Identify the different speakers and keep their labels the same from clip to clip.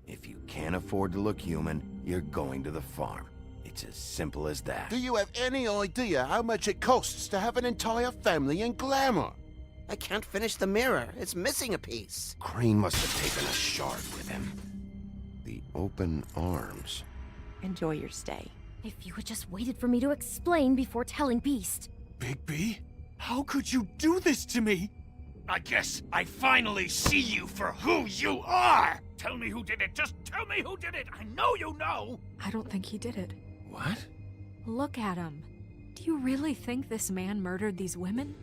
Speaker 1: If you can't afford to look human, you're going to the farm. It's as simple as that.
Speaker 2: Do you have any idea how much it costs to have an entire family in glamour?
Speaker 3: I can't finish the mirror. It's missing a piece.
Speaker 1: Crane must have taken a shard with him. The open arms.
Speaker 4: Enjoy your stay.
Speaker 5: If you had just waited for me to explain before telling Beast.
Speaker 6: Bigby? How could you do this to me? I guess I finally see you for who you are! Tell me who did it! Just tell me who did it! I know you know!
Speaker 4: I don't think he did it.
Speaker 1: What?
Speaker 4: Look at him. Do you really think this man murdered these women?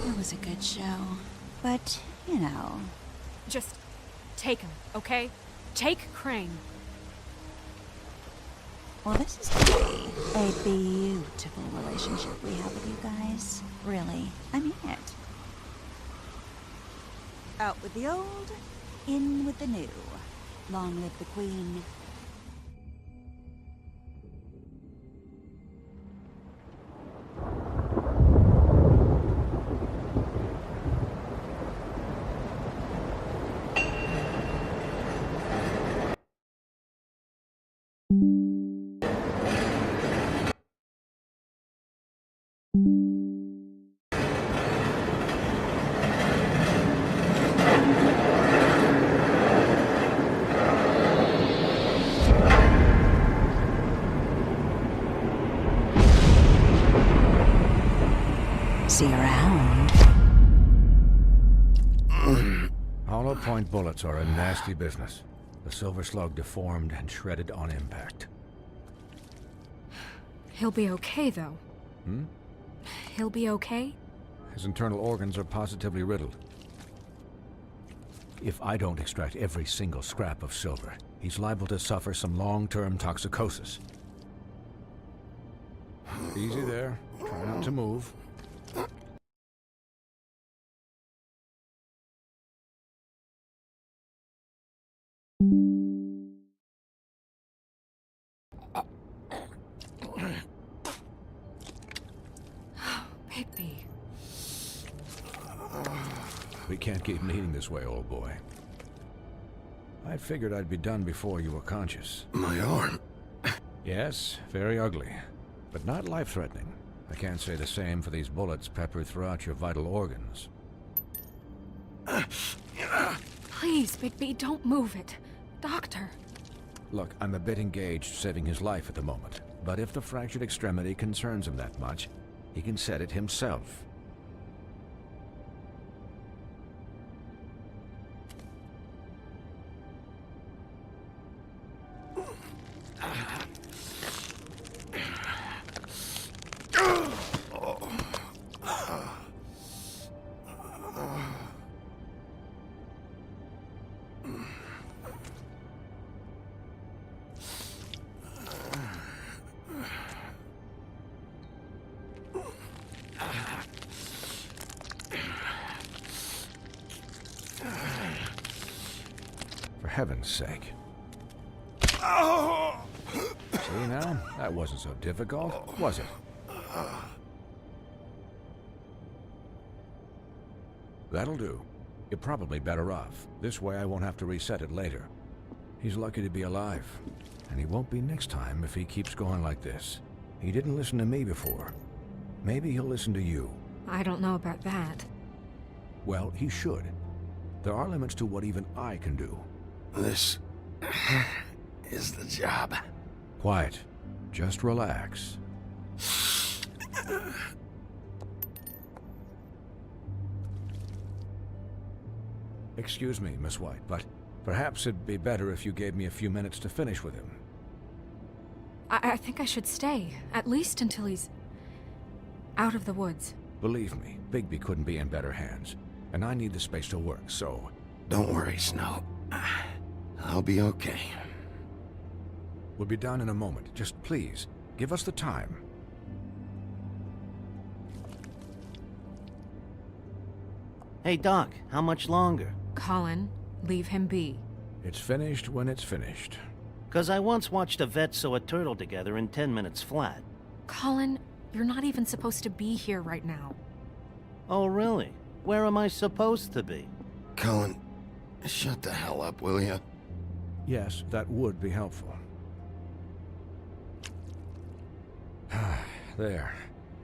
Speaker 7: It was a good show, but, you know...
Speaker 4: Just take him, okay? Take Crane.
Speaker 7: Well, this is really a beautiful relationship we have with you guys. Really, I mean it. Out with the old, in with the new. Long live the Queen. See you around.
Speaker 8: Hollow point bullets are a nasty business. The silver slug deformed and shredded on impact.
Speaker 4: He'll be okay, though. He'll be okay?
Speaker 8: His internal organs are positively riddled. If I don't extract every single scrap of silver, he's liable to suffer some long-term toxicosis. Easy there. Try not to move.
Speaker 4: Bigby.
Speaker 8: We can't keep meeting this way, old boy. I figured I'd be done before you were conscious.
Speaker 1: My arm.
Speaker 8: Yes, very ugly, but not life-threatening. I can't say the same for these bullets peppered throughout your vital organs.
Speaker 4: Please, Bigby, don't move it. Doctor.
Speaker 8: Look, I'm a bit engaged saving his life at the moment, but if the fractured extremity concerns him that much, he can set it himself. For heaven's sake. See now? That wasn't so difficult, was it? That'll do. You're probably better off. This way I won't have to reset it later. He's lucky to be alive. And he won't be next time if he keeps going like this. He didn't listen to me before. Maybe he'll listen to you.
Speaker 4: I don't know about that.
Speaker 8: Well, he should. There are limits to what even I can do.
Speaker 1: This is the job.
Speaker 8: Quiet. Just relax. Excuse me, Miss White, but perhaps it'd be better if you gave me a few minutes to finish with him.
Speaker 4: I think I should stay, at least until he's out of the woods.
Speaker 8: Believe me, Bigby couldn't be in better hands, and I need the space to work, so...
Speaker 1: Don't worry, Snow. I'll be okay.
Speaker 8: We'll be done in a moment. Just please, give us the time.
Speaker 3: Hey, Doc, how much longer?
Speaker 4: Colin, leave him be.
Speaker 8: It's finished when it's finished.
Speaker 3: 'Cause I once watched a vet sew a turtle together in 10 minutes flat.
Speaker 4: Colin, you're not even supposed to be here right now.
Speaker 3: Oh, really? Where am I supposed to be?
Speaker 1: Colin, shut the hell up, will you?
Speaker 8: Yes, that would be helpful. There.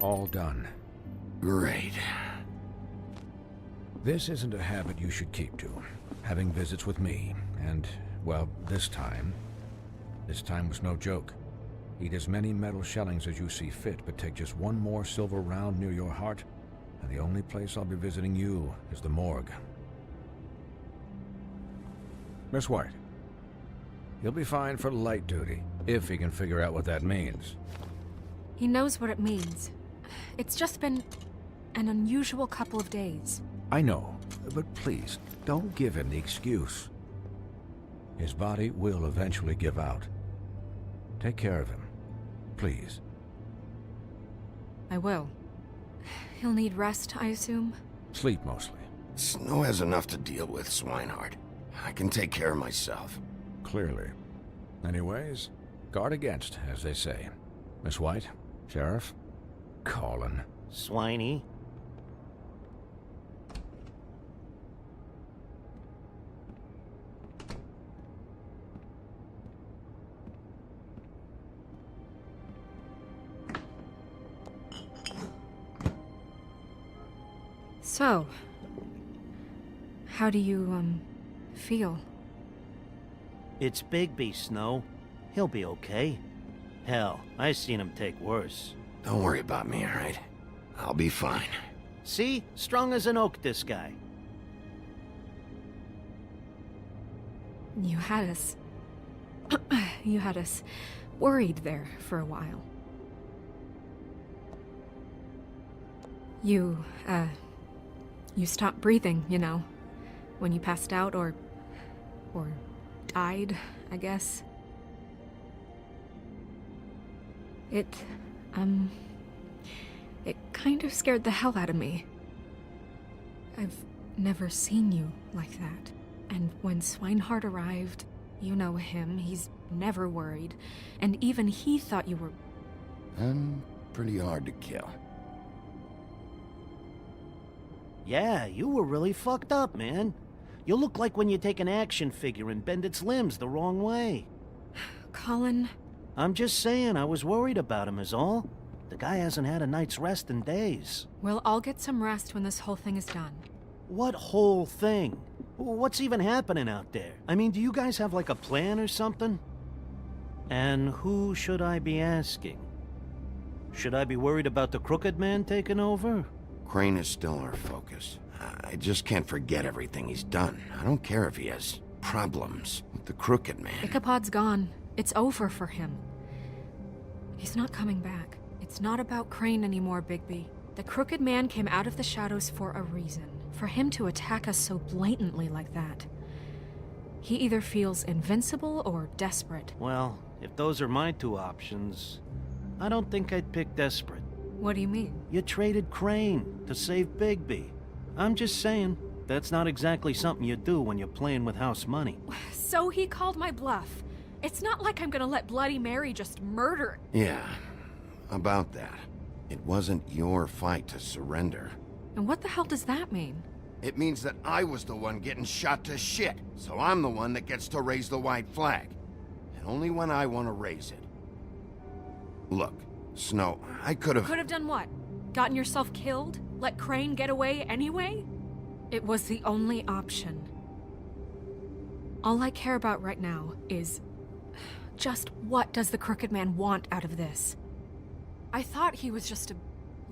Speaker 8: All done.
Speaker 1: Great.
Speaker 8: This isn't a habit you should keep to. Having visits with me, and, well, this time was no joke. Eat as many metal shellings as you see fit, but take just one more silver round near your heart, and the only place I'll be visiting you is the morgue. Miss White, he'll be fine for light duty, if he can figure out what that means.
Speaker 4: He knows what it means. It's just been an unusual couple of days.
Speaker 8: I know, but please, don't give him the excuse. His body will eventually give out. Take care of him, please.
Speaker 4: I will. He'll need rest, I assume?
Speaker 8: Sleep mostly.
Speaker 1: Snow has enough to deal with, Swinehart. I can take care of myself.
Speaker 8: Clearly. Anyways, guard against, as they say. Miss White, Sheriff, Colin.
Speaker 3: Swiney?
Speaker 4: So, how do you, feel?
Speaker 3: It's Bigby, Snow. He'll be okay. Hell, I seen him take worse.
Speaker 1: Don't worry about me, all right? I'll be fine.
Speaker 3: See? Strong as an oak, this guy.
Speaker 4: You had us... you had us worried there for a while. You stopped breathing, you know, when you passed out or died, I guess. It kind of scared the hell out of me. I've never seen you like that. And when Swinehart arrived, you know him, he's never worried. And even he thought you were...
Speaker 1: I'm pretty hard to kill.
Speaker 3: Yeah, you were really fucked up, man. You look like when you take an action figure and bend its limbs the wrong way.
Speaker 4: Colin...
Speaker 3: I'm just saying, I was worried about him is all. The guy hasn't had a night's rest in days.
Speaker 4: We'll all get some rest when this whole thing is done.
Speaker 3: What whole thing? What's even happening out there? I mean, do you guys have like a plan or something? And who should I be asking? Should I be worried about the Crooked Man taking over?
Speaker 1: Crane is still our focus. I just can't forget everything he's done. I don't care if he has problems with the Crooked Man.
Speaker 4: Ichabod's gone. It's over for him. He's not coming back. It's not about Crane anymore, Bigby. The Crooked Man came out of the shadows for a reason. For him to attack us so blatantly like that. He either feels invincible or desperate.
Speaker 3: Well, if those are my two options, I don't think I'd pick desperate.
Speaker 4: What do you mean?
Speaker 3: You traded Crane to save Bigby. I'm just saying, that's not exactly something you do when you're playing with house money.
Speaker 4: So he called my bluff. It's not like I'm gonna let Bloody Mary just murder...
Speaker 1: Yeah, about that. It wasn't your fight to surrender.
Speaker 4: And what the hell does that mean?
Speaker 1: It means that I was the one getting shot to shit, so I'm the one that gets to raise the white flag. And only when I want to raise it. Look, Snow, I could have...
Speaker 4: Could have done what? Gotten yourself killed? Let Crane get away anyway? It was the only option. All I care about right now is... just what does the Crooked Man want out of this? I thought he was just a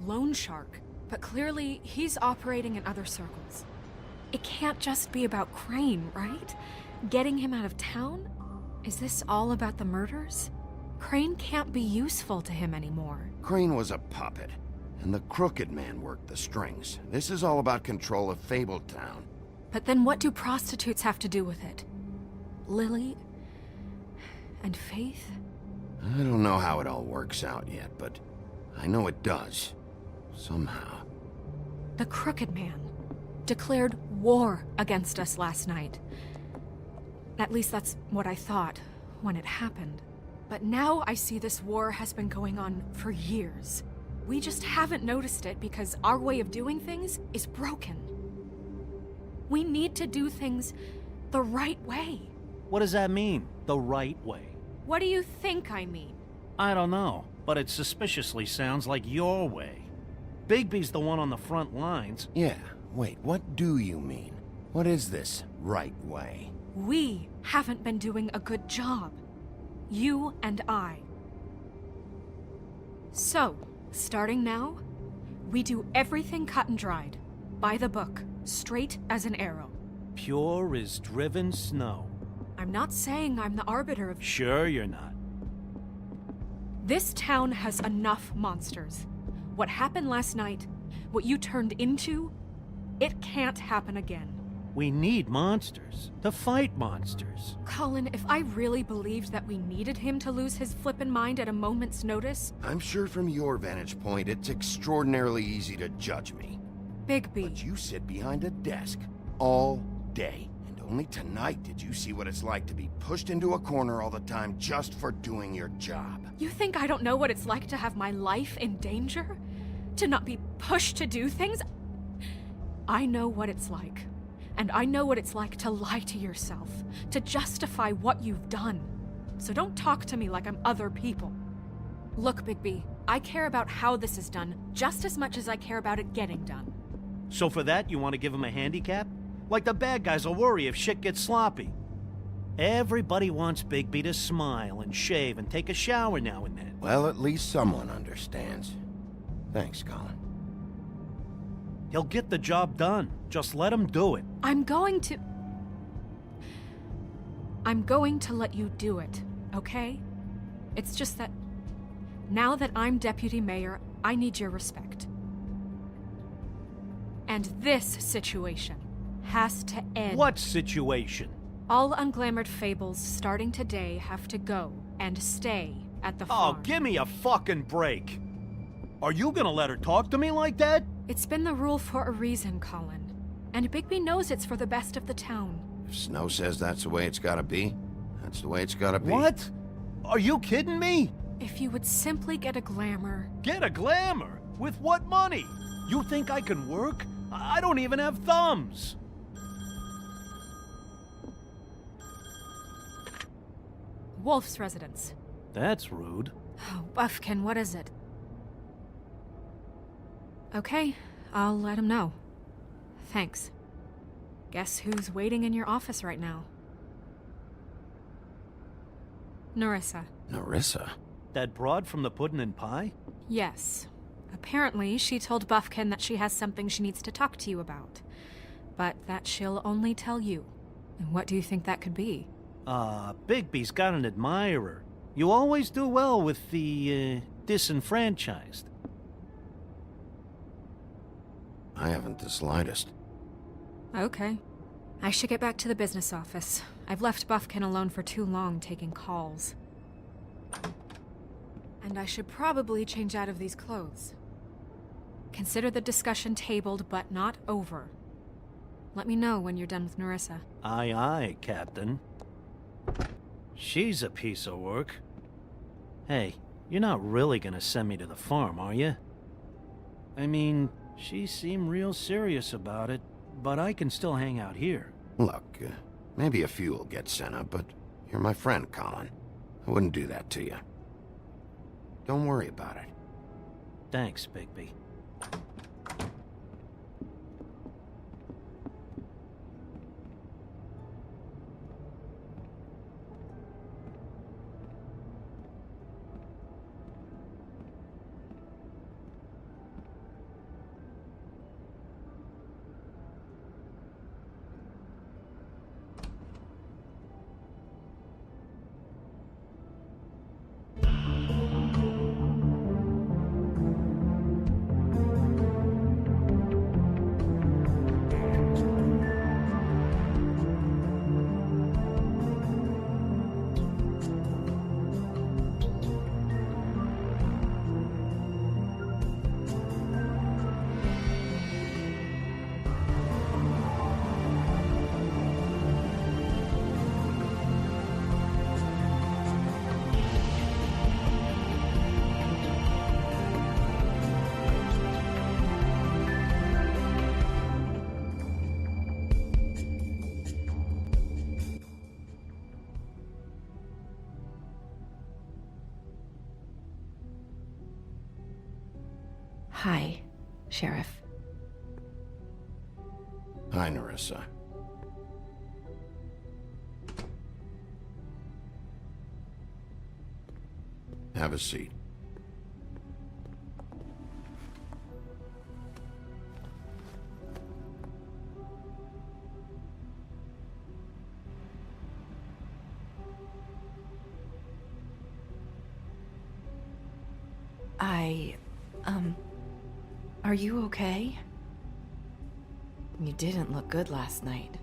Speaker 4: loan shark, but clearly he's operating in other circles. It can't just be about Crane, right? Getting him out of town? Is this all about the murders? Crane can't be useful to him anymore.
Speaker 1: Crane was a puppet, and the Crooked Man worked the strings. This is all about control of Fabletown.
Speaker 4: But then what do prostitutes have to do with it? Lily? And Faith?
Speaker 1: I don't know how it all works out yet, but I know it does. Somehow.
Speaker 4: The Crooked Man declared war against us last night. At least that's what I thought when it happened. But now I see this war has been going on for years. We just haven't noticed it because our way of doing things is broken. We need to do things the right way.
Speaker 3: What does that mean, the right way?
Speaker 4: What do you think I mean?
Speaker 3: I don't know, but it suspiciously sounds like your way. Bigby's the one on the front lines.
Speaker 1: Yeah, wait, what do you mean? What is this right way?
Speaker 4: We haven't been doing a good job. You and I. So, starting now, we do everything cut and dried. By the book, straight as an arrow.
Speaker 3: Pure as driven snow.
Speaker 4: I'm not saying I'm the arbiter of...
Speaker 3: Sure you're not.
Speaker 4: This town has enough monsters. What happened last night, what you turned into, it can't happen again.
Speaker 3: We need monsters to fight monsters.
Speaker 4: Colin, if I really believed that we needed him to lose his flippin' mind at a moment's notice...
Speaker 1: I'm sure from your vantage point, it's extraordinarily easy to judge me.
Speaker 4: Bigby.
Speaker 1: But you sit behind a desk all day. And only tonight did you see what it's like to be pushed into a corner all the time just for doing your job.
Speaker 4: You think I don't know what it's like to have my life in danger? To not be pushed to do things? I know what it's like. And I know what it's like to lie to yourself, to justify what you've done. So don't talk to me like I'm other people. Look, Bigby, I care about how this is done just as much as I care about it getting done.
Speaker 3: So for that, you want to give him a handicap? Like the bad guys will worry if shit gets sloppy. Everybody wants Bigby to smile and shave and take a shower now and then.
Speaker 1: Well, at least someone understands. Thanks, Colin.
Speaker 3: He'll get the job done. Just let him do it.
Speaker 4: I'm going to let you do it, okay? It's just that now that I'm deputy mayor, I need your respect. And this situation has to end.
Speaker 3: What situation?
Speaker 4: All unglamored fables starting today have to go and stay at the farm.
Speaker 3: Oh, give me a fucking break. Are you gonna let her talk to me like that?
Speaker 4: It's been the rule for a reason, Colin. And Bigby knows it's for the best of the town.
Speaker 1: If Snow says that's the way it's gotta be, that's the way it's gotta be.
Speaker 3: What? Are you kidding me?
Speaker 4: If you would simply get a glamour.
Speaker 3: Get a glamour? With what money? You think I can work? I don't even have thumbs.
Speaker 4: Wolf's residence.
Speaker 3: That's rude.
Speaker 4: Oh, Buffkin, what is it? Okay, I'll let him know. Thanks. Guess who's waiting in your office right now? Nerissa.
Speaker 1: Nerissa?
Speaker 3: That broad from the puddin' and pie?
Speaker 4: Yes. Apparently, she told Buffkin that she has something she needs to talk to you about. But that she'll only tell you. And what do you think that could be?
Speaker 3: Bigby's got an admirer. You always do well with the, disenfranchised.
Speaker 1: I haven't the slightest.
Speaker 4: Okay. I should get back to the business office. I've left Buffkin alone for too long taking calls. And I should probably change out of these clothes. Consider the discussion tabled but not over. Let me know when you're done with Nerissa.
Speaker 3: Aye, aye, Captain. She's a piece of work. Hey, you're not really gonna send me to the farm, are you? I mean, she seemed real serious about it, but I can still hang out here.
Speaker 1: Look, maybe a few will get sent up, but you're my friend, Colin. I wouldn't do that to you. Don't worry about it.
Speaker 3: Thanks, Bigby.
Speaker 9: Hi, Sheriff.
Speaker 1: Hi, Nerissa. Have a seat.
Speaker 9: Are you okay? You didn't look good last night.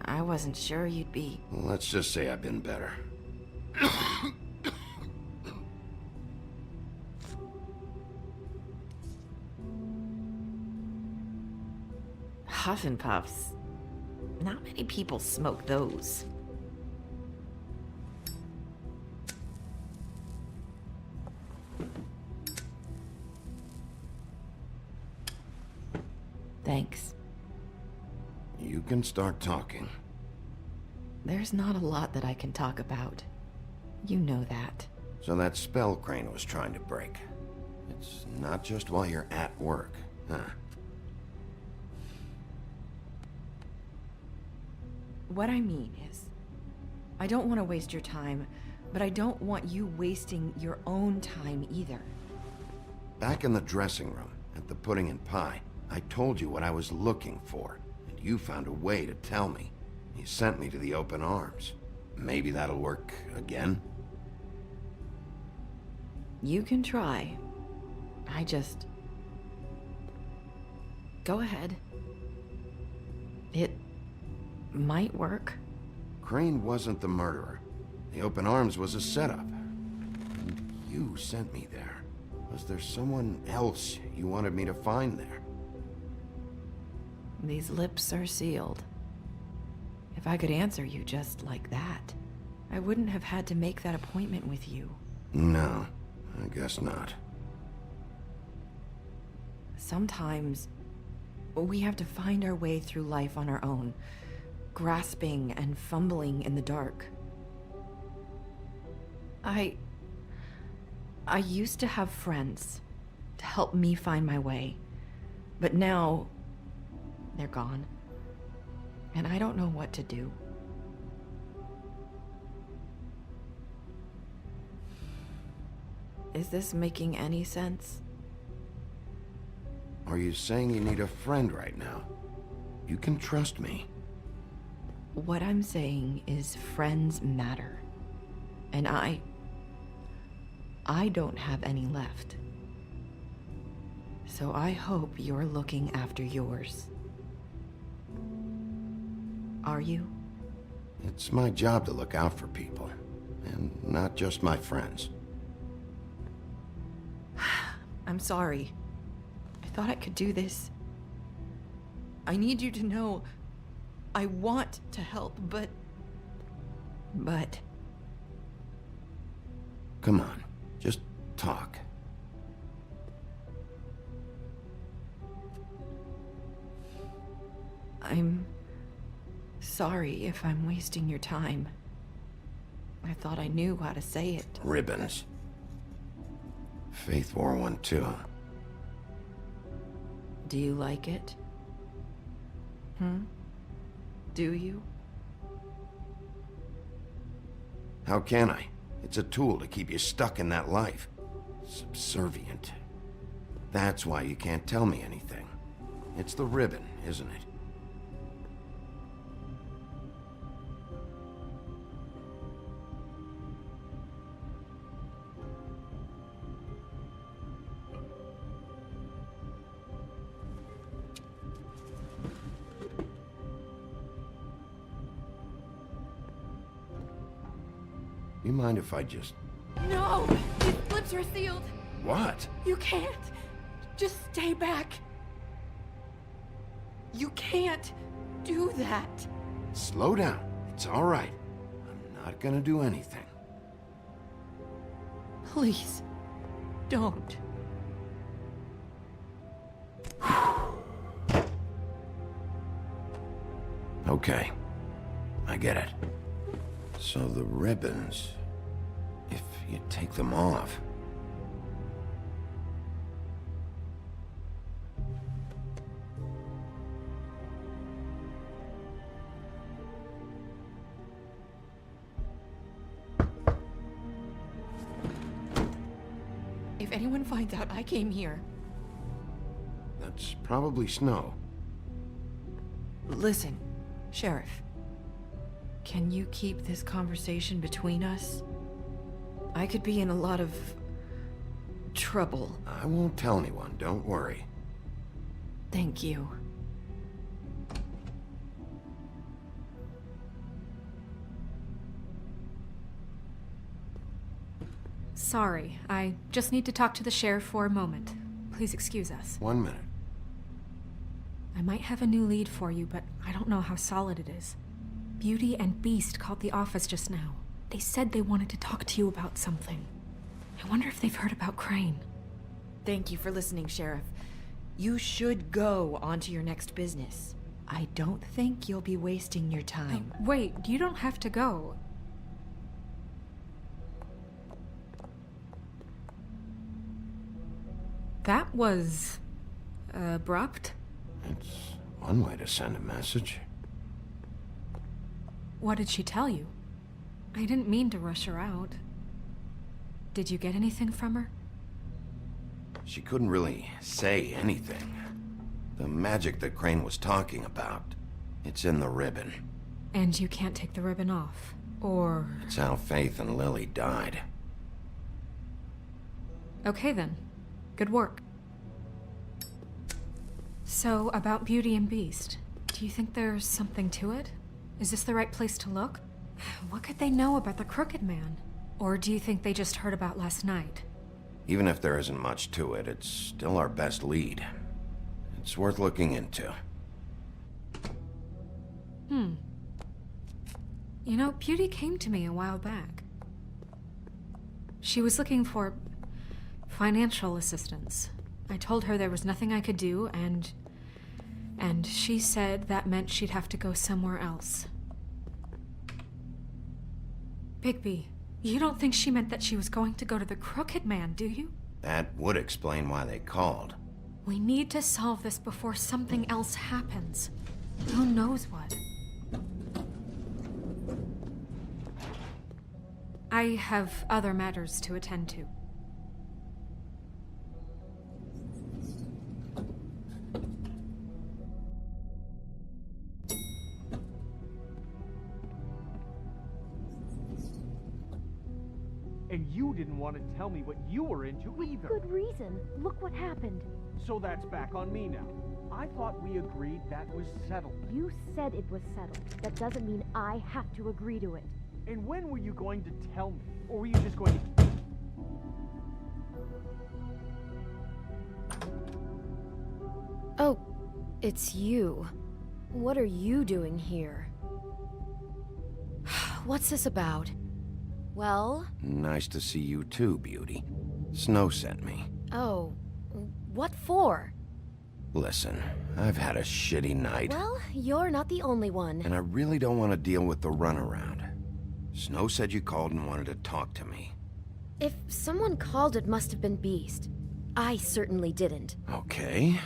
Speaker 9: I wasn't sure you'd be...
Speaker 1: Let's just say I've been better.
Speaker 9: Huff and puffs. Not many people smoke those. Thanks.
Speaker 1: You can start talking.
Speaker 9: There's not a lot that I can talk about. You know that.
Speaker 1: So that spell Crane was trying to break. It's not just while you're at work, huh?
Speaker 9: What I mean is, I don't want to waste your time, but I don't want you wasting your own time either.
Speaker 1: Back in the dressing room, at the pudding and pie, I told you what I was looking for, and you found a way to tell me. You sent me to the open arms. Maybe that'll work again?
Speaker 9: You can try. I just... Go ahead. It might work.
Speaker 1: Crane wasn't the murderer. The open arms was a setup. And you sent me there. Was there someone else you wanted me to find there?
Speaker 9: These lips are sealed. If I could answer you just like that, I wouldn't have had to make that appointment with you.
Speaker 1: No, I guess not.
Speaker 9: Sometimes we have to find our way through life on our own, grasping and fumbling in the dark. I used to have friends to help me find my way, but now they're gone, and I don't know what to do. Is this making any sense?
Speaker 1: Are you saying you need a friend right now? You can trust me.
Speaker 9: What I'm saying is friends matter. And I don't have any left. So I hope you're looking after yours. Are you?
Speaker 1: It's my job to look out for people, and not just my friends.
Speaker 9: I'm sorry. I thought I could do this. I need you to know I want to help, but...
Speaker 1: Come on, just talk.
Speaker 9: I'm sorry if I'm wasting your time. I thought I knew how to say it.
Speaker 1: Ribbons. Faith wore one too.
Speaker 9: Do you like it? Do you?
Speaker 1: How can I? It's a tool to keep you stuck in that life. Subservient. That's why you can't tell me anything. It's the ribbon, isn't it? You mind if I just...
Speaker 4: No! These lips are sealed!
Speaker 1: What?
Speaker 4: You can't! Just stay back! You can't do that!
Speaker 1: Slow down. It's all right. I'm not gonna do anything.
Speaker 9: Please, don't.
Speaker 1: Okay. I get it. So the ribbons... If you take them off...
Speaker 9: If anyone finds out I came here...
Speaker 1: That's probably snow.
Speaker 9: Listen, Sheriff. Can you keep this conversation between us? I could be in a lot of... trouble.
Speaker 1: I won't tell anyone, don't worry.
Speaker 9: Thank you.
Speaker 4: Sorry, I just need to talk to the sheriff for a moment. Please excuse us.
Speaker 1: 1 minute.
Speaker 4: I might have a new lead for you, but I don't know how solid it is. Beauty and Beast called the office just now. They said they wanted to talk to you about something. I wonder if they've heard about Crane.
Speaker 9: Thank you for listening, Sheriff. You should go on to your next business. I don't think you'll be wasting your time.
Speaker 4: Wait, you don't have to go. That was... abrupt?
Speaker 1: It's one way to send a message.
Speaker 4: What did she tell you? I didn't mean to rush her out. Did you get anything from her?
Speaker 1: She couldn't really say anything. The magic that Crane was talking about, it's in the ribbon.
Speaker 4: And you can't take the ribbon off, or...
Speaker 1: It's how Faith and Lily died.
Speaker 4: Okay then. Good work. So, about Beauty and Beast. Do you think there's something to it? Is this the right place to look? What could they know about the Crooked Man? Or do you think they just heard about last night?
Speaker 1: Even if there isn't much to it, it's still our best lead. It's worth looking into.
Speaker 4: You know, Beauty came to me a while back. She was looking for financial assistance. I told her there was nothing I could do, and she said that meant she'd have to go somewhere else. Bigby, you don't think she meant that she was going to go to the Crooked Man, do you?
Speaker 1: That would explain why they called.
Speaker 4: We need to solve this before something else happens. Who knows what? I have other matters to attend to.
Speaker 10: And you didn't want to tell me what you were into either.
Speaker 5: Good reason. Look what happened.
Speaker 10: So that's back on me now. I thought we agreed that was settled.
Speaker 5: You said it was settled. That doesn't mean I have to agree to it.
Speaker 10: And when were you going to tell me? Or were you just going to...
Speaker 5: Oh, it's you. What are you doing here? What's this about? Well?
Speaker 1: Nice to see you too, Beauty. Snow sent me.
Speaker 5: Oh, what for?
Speaker 1: Listen, I've had a shitty night.
Speaker 5: Well, you're not the only one.
Speaker 1: And I really don't want to deal with the runaround. Snow said you called and wanted to talk to me.
Speaker 5: If someone called, it must have been Beast. I certainly didn't.
Speaker 1: Okay,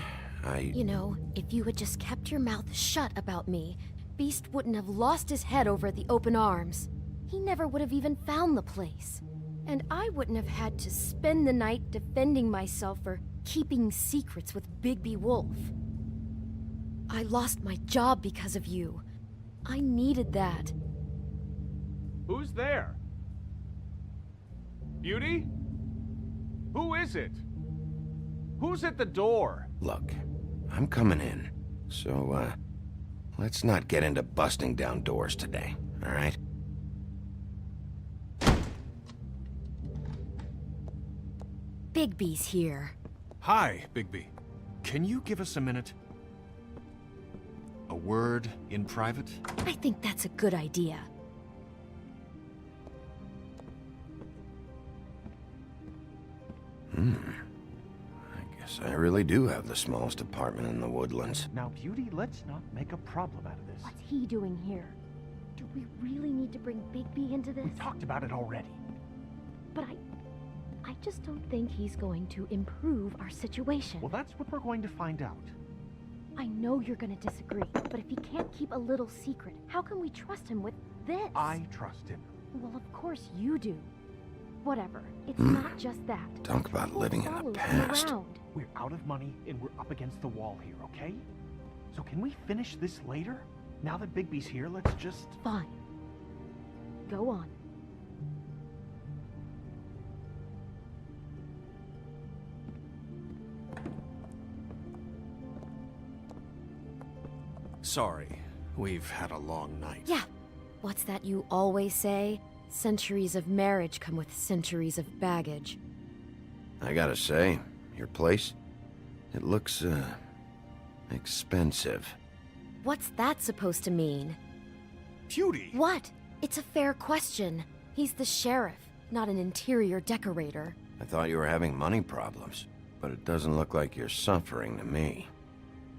Speaker 5: You know, if you had just kept your mouth shut about me, Beast wouldn't have lost his head over at the open arms. He never would have even found the place. And I wouldn't have had to spend the night defending myself for keeping secrets with Bigby Wolf. I lost my job because of you. I needed that.
Speaker 10: Who's there? Beauty? Who is it? Who's at the door?
Speaker 1: Look, I'm coming in. So, let's not get into busting down doors today, all right?
Speaker 5: Bigby's here.
Speaker 6: Hi, Bigby. Can you give us a minute? A word in private?
Speaker 5: I think that's a good idea.
Speaker 1: I guess I really do have the smallest apartment in the woodlands.
Speaker 10: Now, Beauty, let's not make a problem out of this.
Speaker 5: What's he doing here? Do we really need to bring Bigby into this?
Speaker 10: We talked about it already.
Speaker 5: But I just don't think he's going to improve our situation.
Speaker 10: Well, that's what we're going to find out.
Speaker 5: I know you're going to disagree, but if he can't keep a little secret, how can we trust him with this?
Speaker 10: I trust him.
Speaker 5: Well, of course you do. Whatever. It's not just that.
Speaker 1: Talk about living in the past.
Speaker 5: Around.
Speaker 10: We're out of money and we're up against the wall here, okay? So can we finish this later? Now that Bigby's here, let's just...
Speaker 5: Fine. Go on.
Speaker 6: Sorry, we've had a long night.
Speaker 5: Yeah. What's that you always say? Centuries of marriage come with centuries of baggage.
Speaker 1: I gotta say, your place, it looks, expensive.
Speaker 5: What's that supposed to mean?
Speaker 6: Beauty!
Speaker 5: What? It's a fair question. He's the sheriff, not an interior decorator.
Speaker 1: I thought you were having money problems, but it doesn't look like you're suffering to me.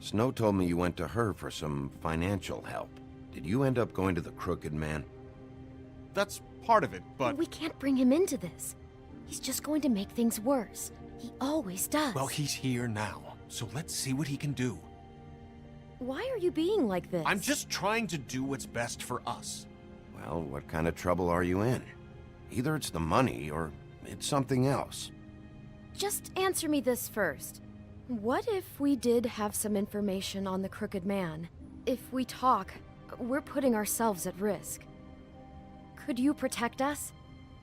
Speaker 1: Snow told me you went to her for some financial help. Did you end up going to the Crooked Man?
Speaker 6: That's part of it, but...
Speaker 5: We can't bring him into this. He's just going to make things worse. He always does.
Speaker 6: Well, he's here now, so let's see what he can do.
Speaker 5: Why are you being like this?
Speaker 6: I'm just trying to do what's best for us.
Speaker 1: Well, what kind of trouble are you in? Either it's the money, or it's something else.
Speaker 5: Just answer me this first. What if we did have some information on the Crooked Man? If we talk, we're putting ourselves at risk. Could you protect us?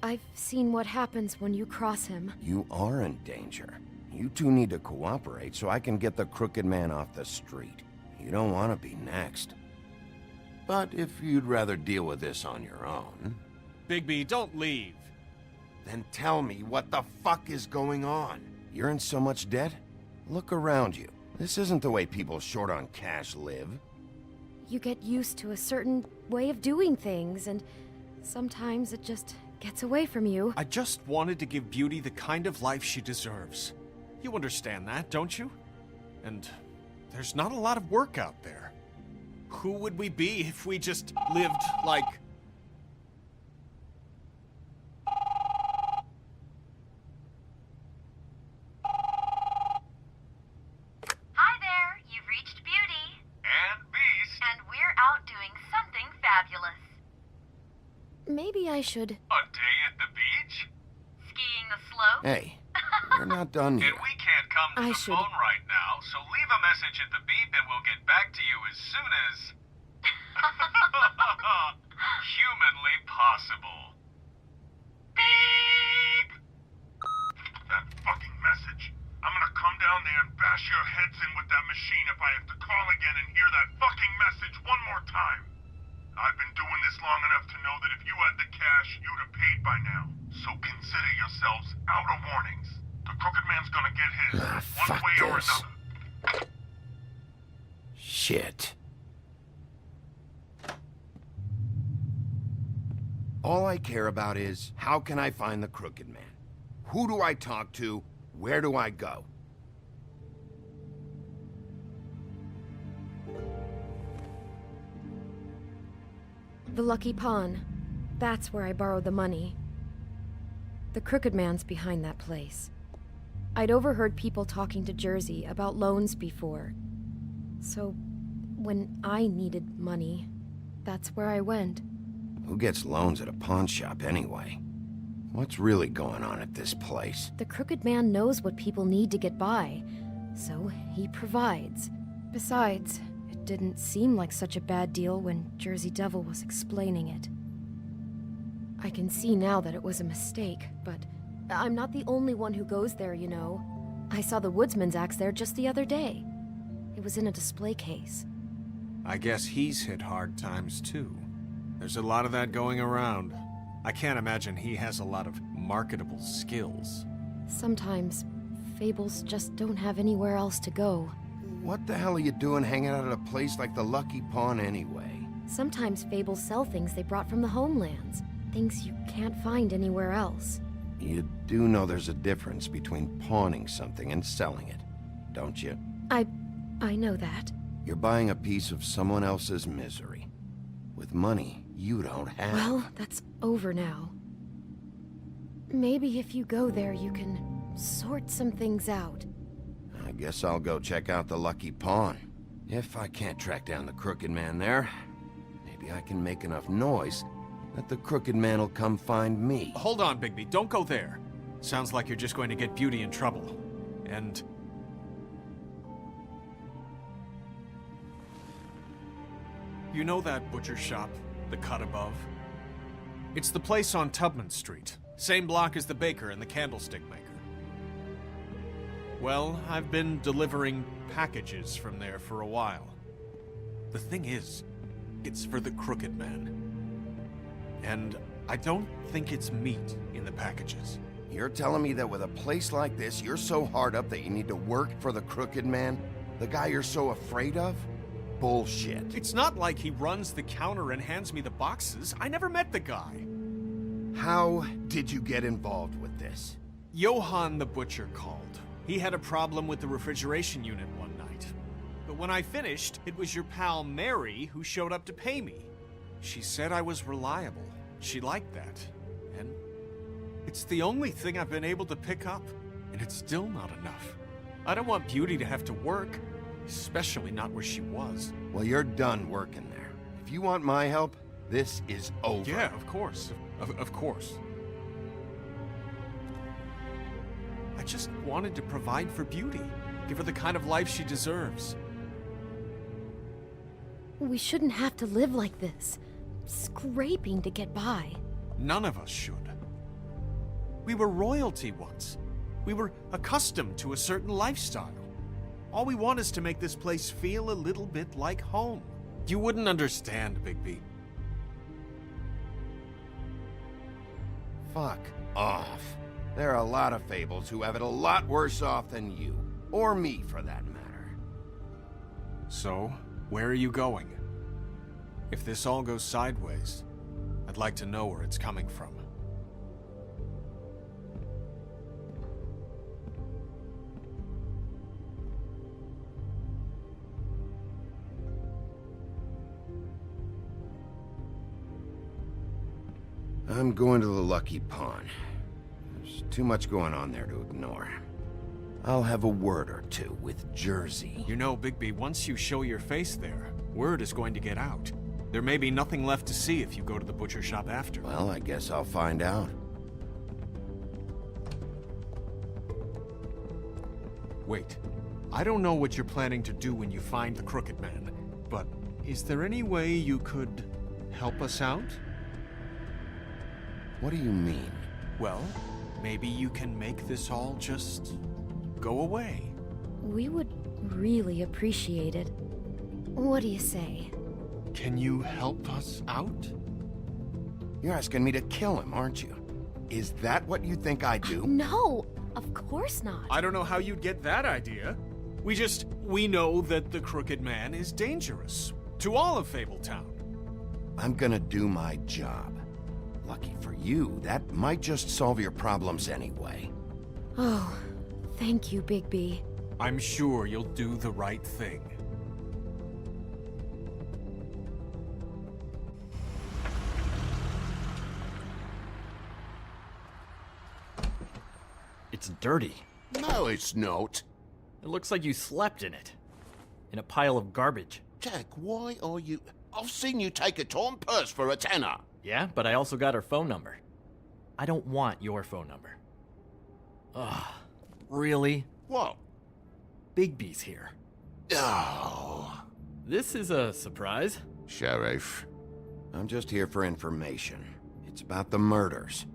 Speaker 5: I've seen what happens when you cross him.
Speaker 1: You are in danger. You two need to cooperate so I can get the Crooked Man off the street. You don't want to be next. But if you'd rather deal with this on your own...
Speaker 6: Bigby, don't leave.
Speaker 1: Then tell me what the fuck is going on. You're in so much debt? Look around you. This isn't the way people short on cash live.
Speaker 5: You get used to a certain way of doing things, and sometimes it just gets away from you.
Speaker 6: I just wanted to give Beauty the kind of life she deserves. You understand that, don't you? And there's not a lot of work out there. Who would we be if we just lived like...
Speaker 11: Hi there, you've reached Beauty. And Beast. And we're out doing something fabulous.
Speaker 5: Maybe I should...
Speaker 11: A day at the beach? Skiing the slope?
Speaker 1: Hey, we're not done yet.
Speaker 11: And we can't come to
Speaker 5: I
Speaker 11: the
Speaker 5: should-
Speaker 11: phone right now, so leave a message at the beep and we'll get back to you as soon as... humanly possible. Beep! That fucking message. I'm gonna come down there and bash your heads in with that machine if I have to call again and hear that fucking message one more time. I've been doing this long enough to know that if you had the cash, you'd have paid by now. So consider yourselves out of warnings. The Crooked Man's gonna get his, one
Speaker 1: fuck
Speaker 11: way or
Speaker 1: this.
Speaker 11: another.
Speaker 1: Shit. All I care about is, how can I find the Crooked Man? Who do I talk to? Where do I go?
Speaker 5: The Lucky Pawn. That's where I borrowed the money. The Crooked Man's behind that place. I'd overheard people talking to Jersey about loans before. So, when I needed money, that's where I went.
Speaker 1: Who gets loans at a pawn shop anyway? What's really going on at this place?
Speaker 5: The Crooked Man knows what people need to get by, so he provides. Besides, it didn't seem like such a bad deal when Jersey Devil was explaining it. I can see now that it was a mistake, but I'm not the only one who goes there, you know. I saw the Woodsman's axe there just the other day. It was in a display case.
Speaker 6: I guess he's hit hard times too. There's a lot of that going around. I can't imagine he has a lot of marketable skills.
Speaker 5: Sometimes, fables just don't have anywhere else to go.
Speaker 1: What the hell are you doing hanging out at a place like the Lucky Pawn anyway?
Speaker 5: Sometimes fables sell things they brought from the homelands. Things you can't find anywhere else.
Speaker 1: You do know there's a difference between pawning something and selling it, don't you?
Speaker 5: I know that.
Speaker 1: You're buying a piece of someone else's misery. With money you don't have.
Speaker 5: Well, that's over now. Maybe if you go there, you can sort some things out.
Speaker 1: I guess I'll go check out the Lucky Pawn. If I can't track down the Crooked Man there, maybe I can make enough noise that the Crooked Man will come find me.
Speaker 6: Hold on, Bigby. Don't go there. Sounds like you're just going to get Beauty in trouble. And... you know that butcher shop, the cut above? It's the place on Tubman Street. Same block as the baker and the candlestick maker. Well, I've been delivering packages from there for a while. The thing is, it's for the Crooked Man. And I don't think it's meat in the packages.
Speaker 1: You're telling me that with a place like this, you're so hard up that you need to work for the Crooked Man? The guy you're so afraid of? Bullshit.
Speaker 6: It's not like he runs the counter and hands me the boxes. I never met the guy.
Speaker 1: How did you get involved with this?
Speaker 6: Johann the butcher called. He had a problem with the refrigeration unit one night. But when I finished, it was your pal Mary who showed up to pay me. She said I was reliable. She liked that. And it's the only thing I've been able to pick up. And it's still not enough. I don't want Beauty to have to work. Especially not where she was.
Speaker 1: Well, you're done working there. If you want my help, this is over.
Speaker 6: Yeah, of course. Of course. I just wanted to provide for Beauty. Give her the kind of life she deserves.
Speaker 5: We shouldn't have to live like this. Scraping to get by.
Speaker 6: None of us should. We were royalty once. We were accustomed to a certain lifestyle. All we want is to make this place feel a little bit like home. You wouldn't understand, Bigby.
Speaker 1: Fuck off. There are a lot of fables who have it a lot worse off than you. Or me, for that matter.
Speaker 6: So, where are you going? If this all goes sideways, I'd like to know where it's coming from.
Speaker 1: I'm going to the Lucky Pawn. There's too much going on there to ignore. I'll have a word or two with Jersey.
Speaker 6: You know, Bigby, once you show your face there, word is going to get out. There may be nothing left to see if you go to the butcher shop after.
Speaker 1: Well, I guess I'll find out.
Speaker 6: Wait, I don't know what you're planning to do when you find the Crooked Man, but is there any way you could help us out?
Speaker 1: What do you mean?
Speaker 6: Well, maybe you can make this all just go away.
Speaker 5: We would really appreciate it. What do you say?
Speaker 6: Can you help us out?
Speaker 1: You're asking me to kill him, aren't you? Is that what you think I do?
Speaker 5: No, of course not.
Speaker 6: I don't know how you'd get that idea. We know that the Crooked Man is dangerous. To all of Fabletown.
Speaker 1: I'm gonna do my job. Lucky for you, that might just solve your problems anyway.
Speaker 5: Oh, thank you, Bigby.
Speaker 6: I'm sure you'll do the right thing.
Speaker 12: It's dirty.
Speaker 2: No, it's not.
Speaker 12: It looks like you slept in it. In a pile of garbage.
Speaker 2: Jack, why are you... I've seen you take a torn purse for a tenner.
Speaker 12: Yeah, but I also got her phone number. I don't want your phone number. Ugh, really?
Speaker 2: What?
Speaker 12: Bigby's here.
Speaker 2: Oh.
Speaker 12: This is a surprise.
Speaker 2: Sheriff.
Speaker 1: I'm just here for information. It's about the murders.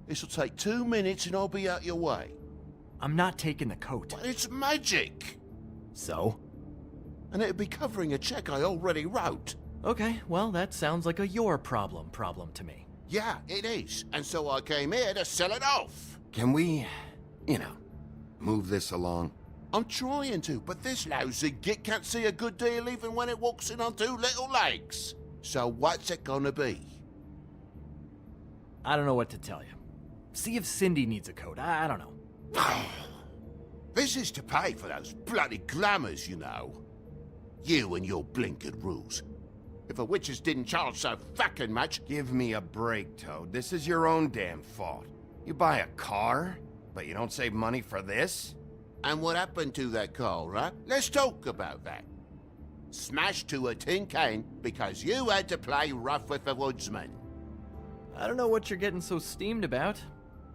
Speaker 2: This'll take 2 minutes and I'll be out your way.
Speaker 12: I'm not taking the coat.
Speaker 2: But it's magic.
Speaker 12: So?
Speaker 2: And it'd be covering a check I already wrote.
Speaker 12: Okay, well, that sounds like a your problem to me.
Speaker 2: Yeah, it is. And so I came here to sell it off.
Speaker 1: Can we, move this along?
Speaker 2: I'm trying to, but this lousy git can't see a good deal even when it walks in on 2 little legs. So what's it gonna be?
Speaker 12: I don't know what to tell you. See if Cindy needs a coat. I don't know.
Speaker 2: This is to pay for those bloody glamours, you know. You and your blinkered rules. If the witches didn't charge so fucking much...
Speaker 1: Give me a break, Toad. This is your own damn fault. You buy a car, but you don't save money for this?
Speaker 2: And what happened to that car, right? Let's talk about that. Smashed to a tin can because you had to play rough with the woodsman.
Speaker 12: I don't know what you're getting so steamed about.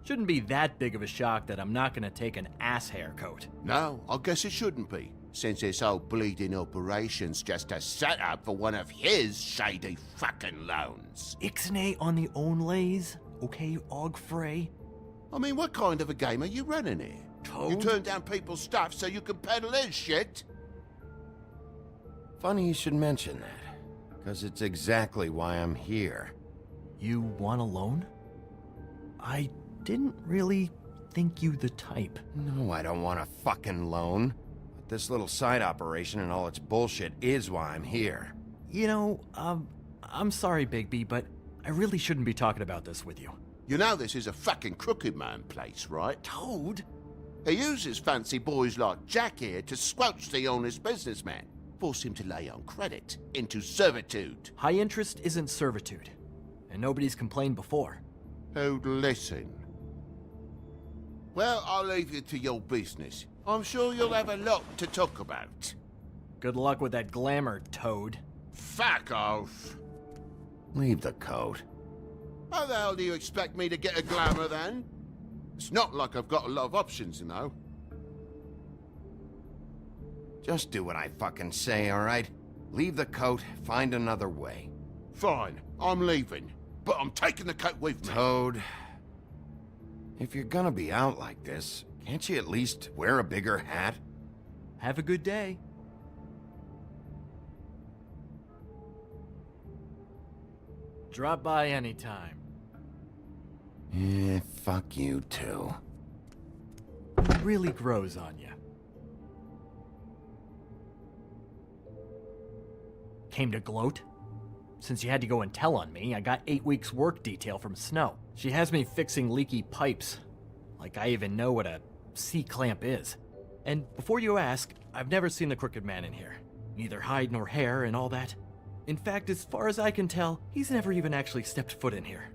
Speaker 12: Shouldn't be that big of a shock that I'm not gonna take an ass haircoat.
Speaker 2: No, I guess it shouldn't be, since this whole bleeding operation's just a setup for one of his shady fucking loans.
Speaker 12: Ixnay on the onlays, okay, Og Frey?
Speaker 2: I mean, what kind of a game are you running here?
Speaker 12: Toad?
Speaker 2: You turn down people's stuff so you can peddle his shit?
Speaker 1: Funny you should mention that, because it's exactly why I'm here.
Speaker 12: You want a loan? I didn't really think you the type.
Speaker 1: No, I don't want a fucking loan. But this little side operation and all its bullshit is why I'm here.
Speaker 12: You know, I'm sorry, Bigby, but I really shouldn't be talking about this with you.
Speaker 2: You know this is a fucking crooked man place, right?
Speaker 12: Toad?
Speaker 2: He uses fancy boys like Jack here to squelch the honest businessman. Force him to lay on credit into servitude.
Speaker 12: High interest isn't servitude. And nobody's complained before.
Speaker 2: Who'd listen? Well, I'll leave you to your business. I'm sure you'll have a lot to talk about.
Speaker 12: Good luck with that glamour, Toad.
Speaker 2: Fuck off.
Speaker 1: Leave the coat.
Speaker 2: How the hell do you expect me to get a glamour then? It's not like I've got a lot of options, you know.
Speaker 1: Just do what I fucking say, alright? Leave the coat, find another way.
Speaker 2: Fine, I'm leaving. But I'm taking the coat with me.
Speaker 1: Toad, if you're gonna be out like this, can't you at least wear a bigger hat?
Speaker 12: Have a good day. Drop by anytime.
Speaker 1: Fuck you too.
Speaker 12: It really grows on you. Came to gloat? Since you had to go and tell on me, I got 8 weeks work detail from Snow. She has me fixing leaky pipes. Like I even know what a C-clamp is. And before you ask, I've never seen the Crooked Man in here. Neither hide nor hair and all that. In fact, as far as I can tell, he's never even actually stepped foot in here.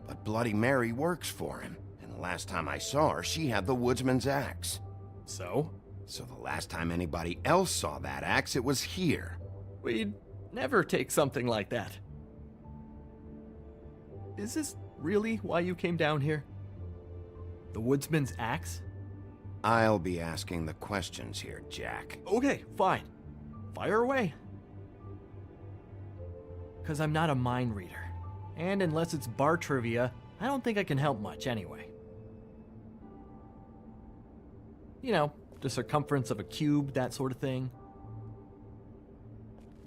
Speaker 1: But Bloody Mary works for him. And the last time I saw her, she had the woodsman's axe.
Speaker 12: So?
Speaker 1: So the last time anybody else saw that axe, it was here.
Speaker 12: We'd never take something like that. Is this really why you came down here? The woodsman's axe?
Speaker 1: I'll be asking the questions here, Jack.
Speaker 12: Okay, fine. Fire away. 'Cause I'm not a mind reader. And unless it's bar trivia, I don't think I can help much anyway. You know, the circumference of a cube, that sort of thing.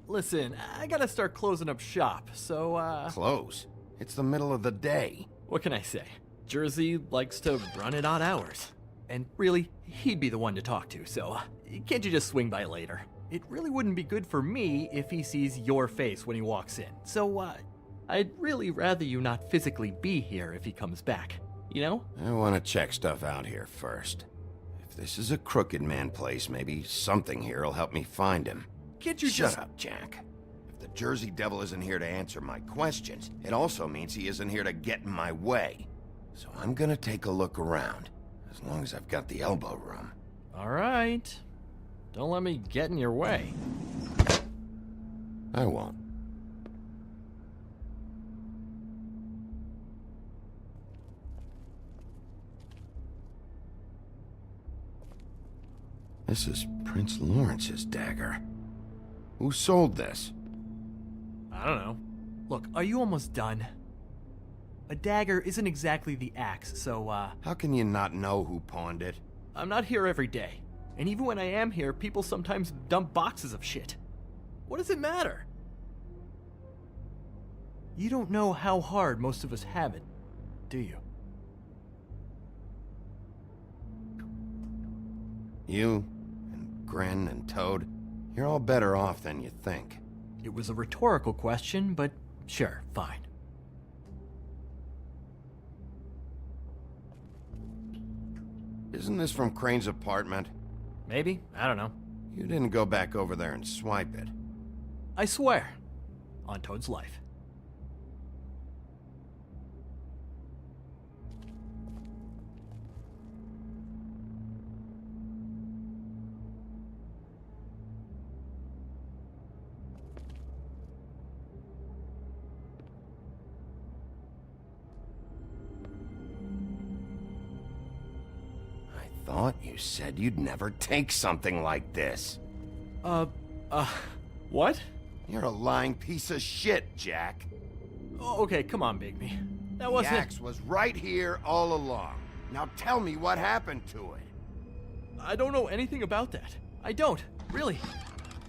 Speaker 12: Listen, I gotta start closing up shop, so,
Speaker 1: Close? It's the middle of the day.
Speaker 12: What can I say? Jersey likes to run at odd hours. And really, he'd be the one to talk to, so can't you just swing by later? It really wouldn't be good for me if he sees your face when he walks in. So, I'd really rather you not physically be here if he comes back, you know?
Speaker 1: I want to check stuff out here first. If this is a Crooked Man place, maybe something here will help me find him.
Speaker 12: Can't you
Speaker 1: Shut up, Jack. If the Jersey Devil isn't here to answer my questions, it also means he isn't here to get in my way. So I'm gonna take a look around, as long as I've got the elbow room.
Speaker 12: All right. Don't let me get in your way.
Speaker 1: I won't. This is Prince Lawrence's dagger. Who sold this?
Speaker 12: I don't know. Look, are you almost done? A dagger isn't exactly the axe, so,
Speaker 1: How can you not know who pawned it?
Speaker 12: I'm not here every day. And even when I am here, people sometimes dump boxes of shit. What does it matter? You don't know how hard most of us have it, do you?
Speaker 1: You, and Gren, and Toad, you're all better off than you think.
Speaker 12: It was a rhetorical question, but sure, fine.
Speaker 1: Isn't this from Crane's apartment?
Speaker 12: Maybe, I don't know.
Speaker 1: You didn't go back over there and swipe it.
Speaker 12: I swear. On Toad's life.
Speaker 1: I thought you said you'd never take something like this.
Speaker 12: What?
Speaker 1: You're a lying piece of shit, Jack.
Speaker 12: Oh, okay, come on, Bigby. That wasn't...
Speaker 1: The axe was right here all along. Now tell me what happened to it.
Speaker 12: I don't know anything about that. I don't, really.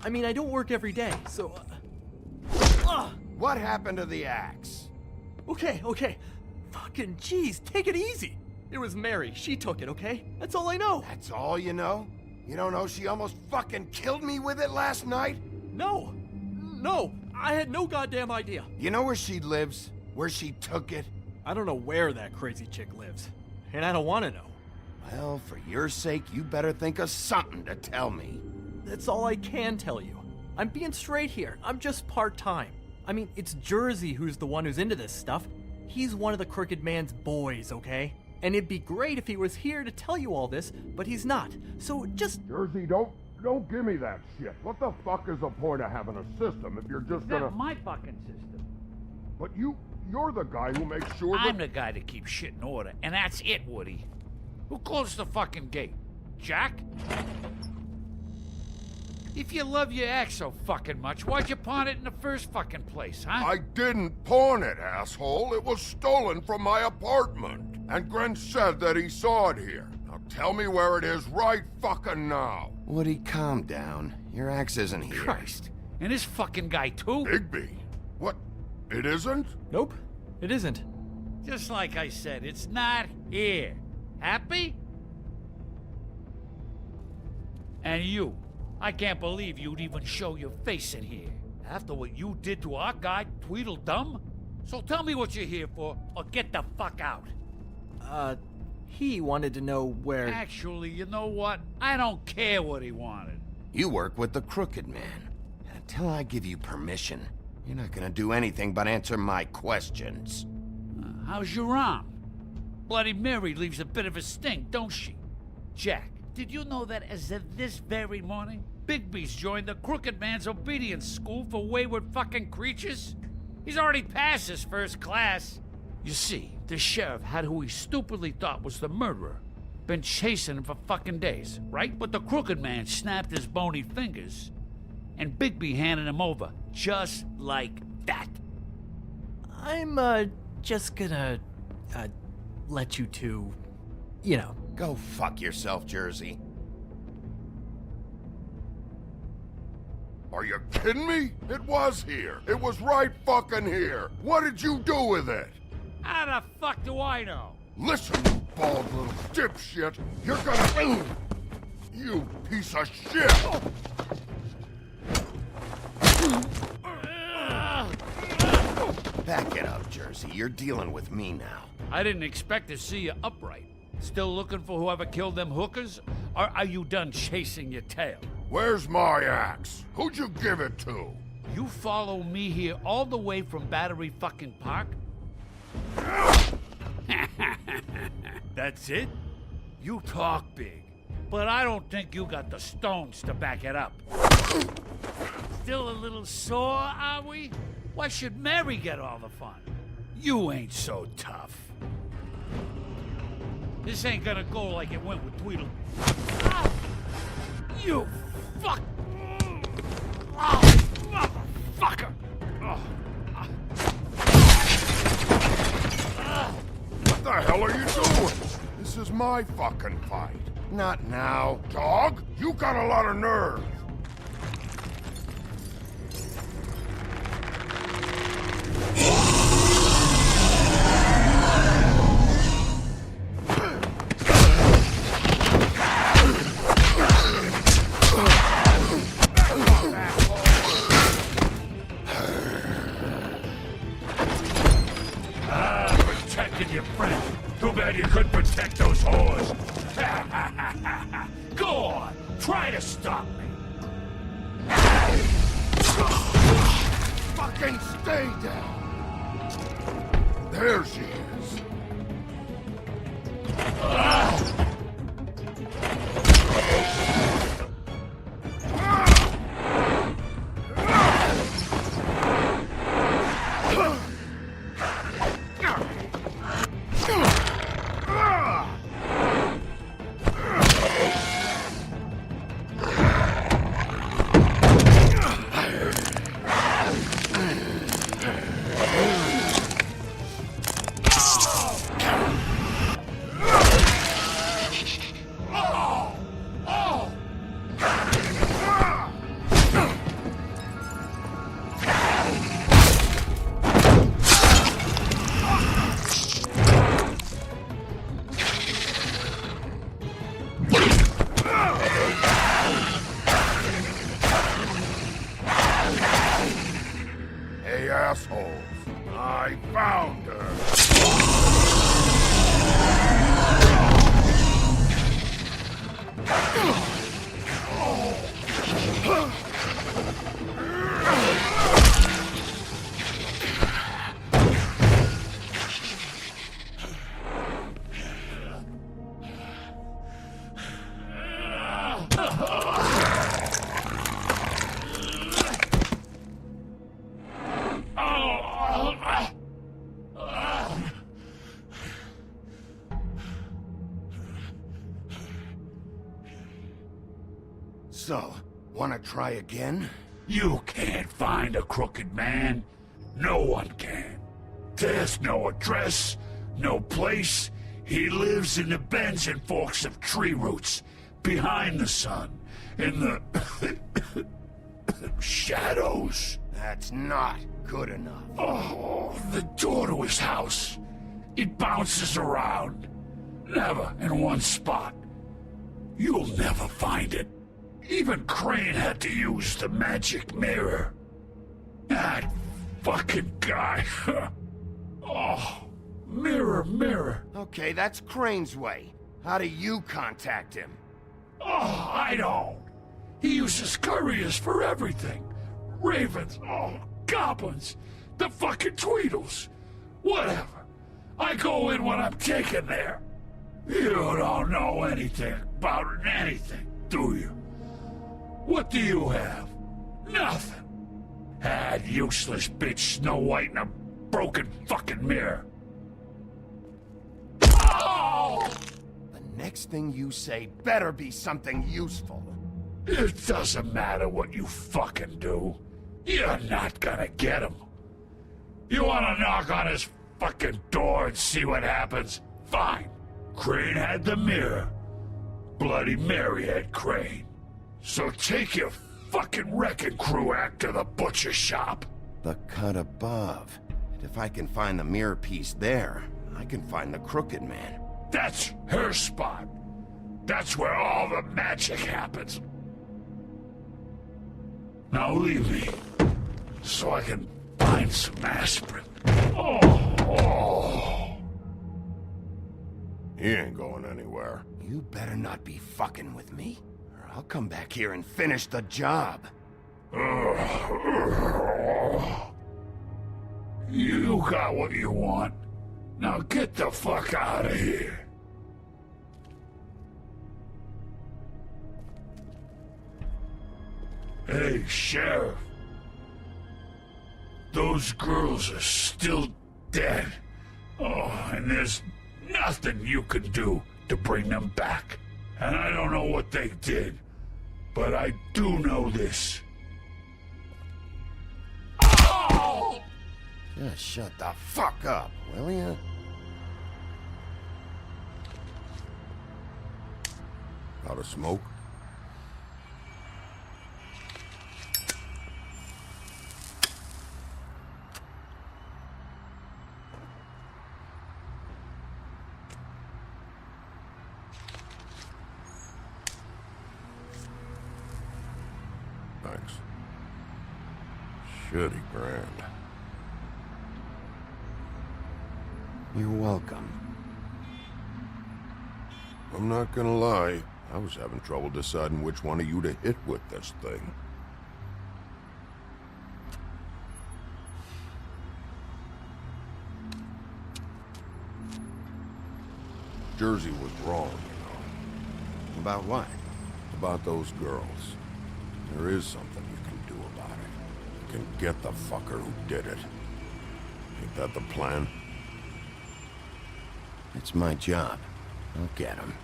Speaker 12: I mean, I don't work every day, so...
Speaker 1: What happened to the axe?
Speaker 12: Okay. Fucking jeez, take it easy. It was Mary. She took it, okay? That's all I know.
Speaker 1: That's all you know? You don't know she almost fucking killed me with it last night?
Speaker 12: No, I had no goddamn idea.
Speaker 1: You know where she lives? Where she took it?
Speaker 12: I don't know where that crazy chick lives. And I don't want to know.
Speaker 1: Well, for your sake, you better think of something to tell me.
Speaker 12: That's all I can tell you. I'm being straight here. I'm just part-time. I mean, it's Jersey who's the one who's into this stuff. He's one of the Crooked Man's boys, okay? And it'd be great if he was here to tell you all this, but he's not. So just...
Speaker 11: Jersey, don't give me that shit. What the fuck is the point of having a system if you're just gonna...
Speaker 13: That's my fucking system.
Speaker 11: But you're the guy who makes sure
Speaker 13: I'm the guy that keeps shit in order, and that's it, Woody. Who closed the fucking gate? Jack? If you love your axe so fucking much, why'd you pawn it in the first fucking place, huh?
Speaker 11: I didn't pawn it, asshole. It was stolen from my apartment. And Gren said that he saw it here. Now Tell me where it is right fucking now.
Speaker 1: Woody, calm down. Your axe isn't here.
Speaker 13: Christ. And this fucking guy, too?
Speaker 11: Bigby? What? It isn't?
Speaker 12: Nope, it isn't.
Speaker 13: Just like I said, it's not here. Happy? And you. I can't believe you'd even show your face in here. After what you did to our guy, Tweedledum? So tell me what you're here for, or get the fuck out.
Speaker 12: He wanted to know where...
Speaker 13: Actually, you know what? I don't care what he wanted.
Speaker 1: You work with the Crooked Man. And until I give you permission, you're not gonna do anything but answer my questions.
Speaker 13: How's your arm? Bloody Mary leaves a bit of a stink, don't she? Jack, did you know that as of this very morning, Bigby's joined the Crooked Man's obedience school for wayward fucking creatures? He's already passed his first class. You see, the sheriff had who he stupidly thought was the murderer. Been chasing him for fucking days, right? But the Crooked Man snapped his bony fingers, and Bigby handed him over, just like that.
Speaker 12: I'm, just gonna, let you two, you know.
Speaker 1: Go fuck yourself, Jersey.
Speaker 11: Are you kidding me? It was here. It was right fucking here. What did you do with it?
Speaker 13: How the fuck do I know?
Speaker 11: Listen, you bald little dipshit. You're gonna... You piece of shit!
Speaker 1: Back it up, Jersey. You're dealing with me now.
Speaker 13: I didn't expect to see you upright. Still looking for whoever killed them hookers? Or are you done chasing your tail?
Speaker 11: Where's my axe? Who'd you give it to?
Speaker 13: You follow me here all the way from Battery fucking Park? That's it? You talk big, but I don't think you got the stones to back it up. Still a little sore, are we? Why should Mary get all the fun? You ain't so tough. This ain't gonna go like it went with Tweedle. Ah! You fuck! Oh, motherfucker! Oh.
Speaker 11: What the hell are you doing? This is my fucking fight.
Speaker 1: Not now.
Speaker 11: Dog, you got a lot of nerve.
Speaker 13: Protected your friend. Too bad you couldn't protect those whores. Go on, try to stop me.
Speaker 11: Fucking stay down. There she is. Hey, assholes. I found her.
Speaker 1: So, wanna try again?
Speaker 13: You can't find a crooked man. No one can. There's no address, no place. He lives in the bends and forks of tree roots, behind the sun, in the shadows.
Speaker 1: That's not good enough.
Speaker 13: Oh, the door to his house. It bounces around, never in one spot. You'll never find it. Even Crane had to use the magic mirror. That fucking guy. Oh, mirror, mirror.
Speaker 1: Okay, that's Crane's way. How do you contact him?
Speaker 13: Oh, I don't. He uses couriers for everything. Ravens, goblins, the fucking Tweedles. Whatever. I go in when I'm taken there. You don't know anything about anything, do you? What do you have? Nothing. That useless bitch Snow White and a broken fucking mirror. Oh!
Speaker 1: The next thing you say better be something useful.
Speaker 13: It doesn't matter what you fucking do. You're not gonna get him. You wanna knock on his fucking door and see what happens? Fine. Crane had the mirror. Bloody Mary had Crane. So take your fucking wrecking crew act to the butcher shop.
Speaker 1: The cut above. And if I can find the mirror piece there, I can find the crooked man.
Speaker 13: That's her spot. That's where all the magic happens. Now leave me, so I can find some aspirin. Oh.
Speaker 1: He ain't going anywhere. You better not be fucking with me, or I'll come back here and finish the job.
Speaker 13: You got what you want. Now get the fuck out of here. Hey, Sheriff. Those girls are still dead. Oh, and there's nothing you can do to bring them back. And I don't know what they did, but I do know this. Oh!
Speaker 1: Just shut the fuck up, will ya? Got a smoke? Thanks. Shitty grand. You're welcome. I'm not gonna lie. I was having trouble deciding which one of you to hit with this thing. Jersey was wrong, you know. About what? About those girls. There is something you can do about it. You can get the fucker who did it. Ain't that the plan? It's my job. I'll get him.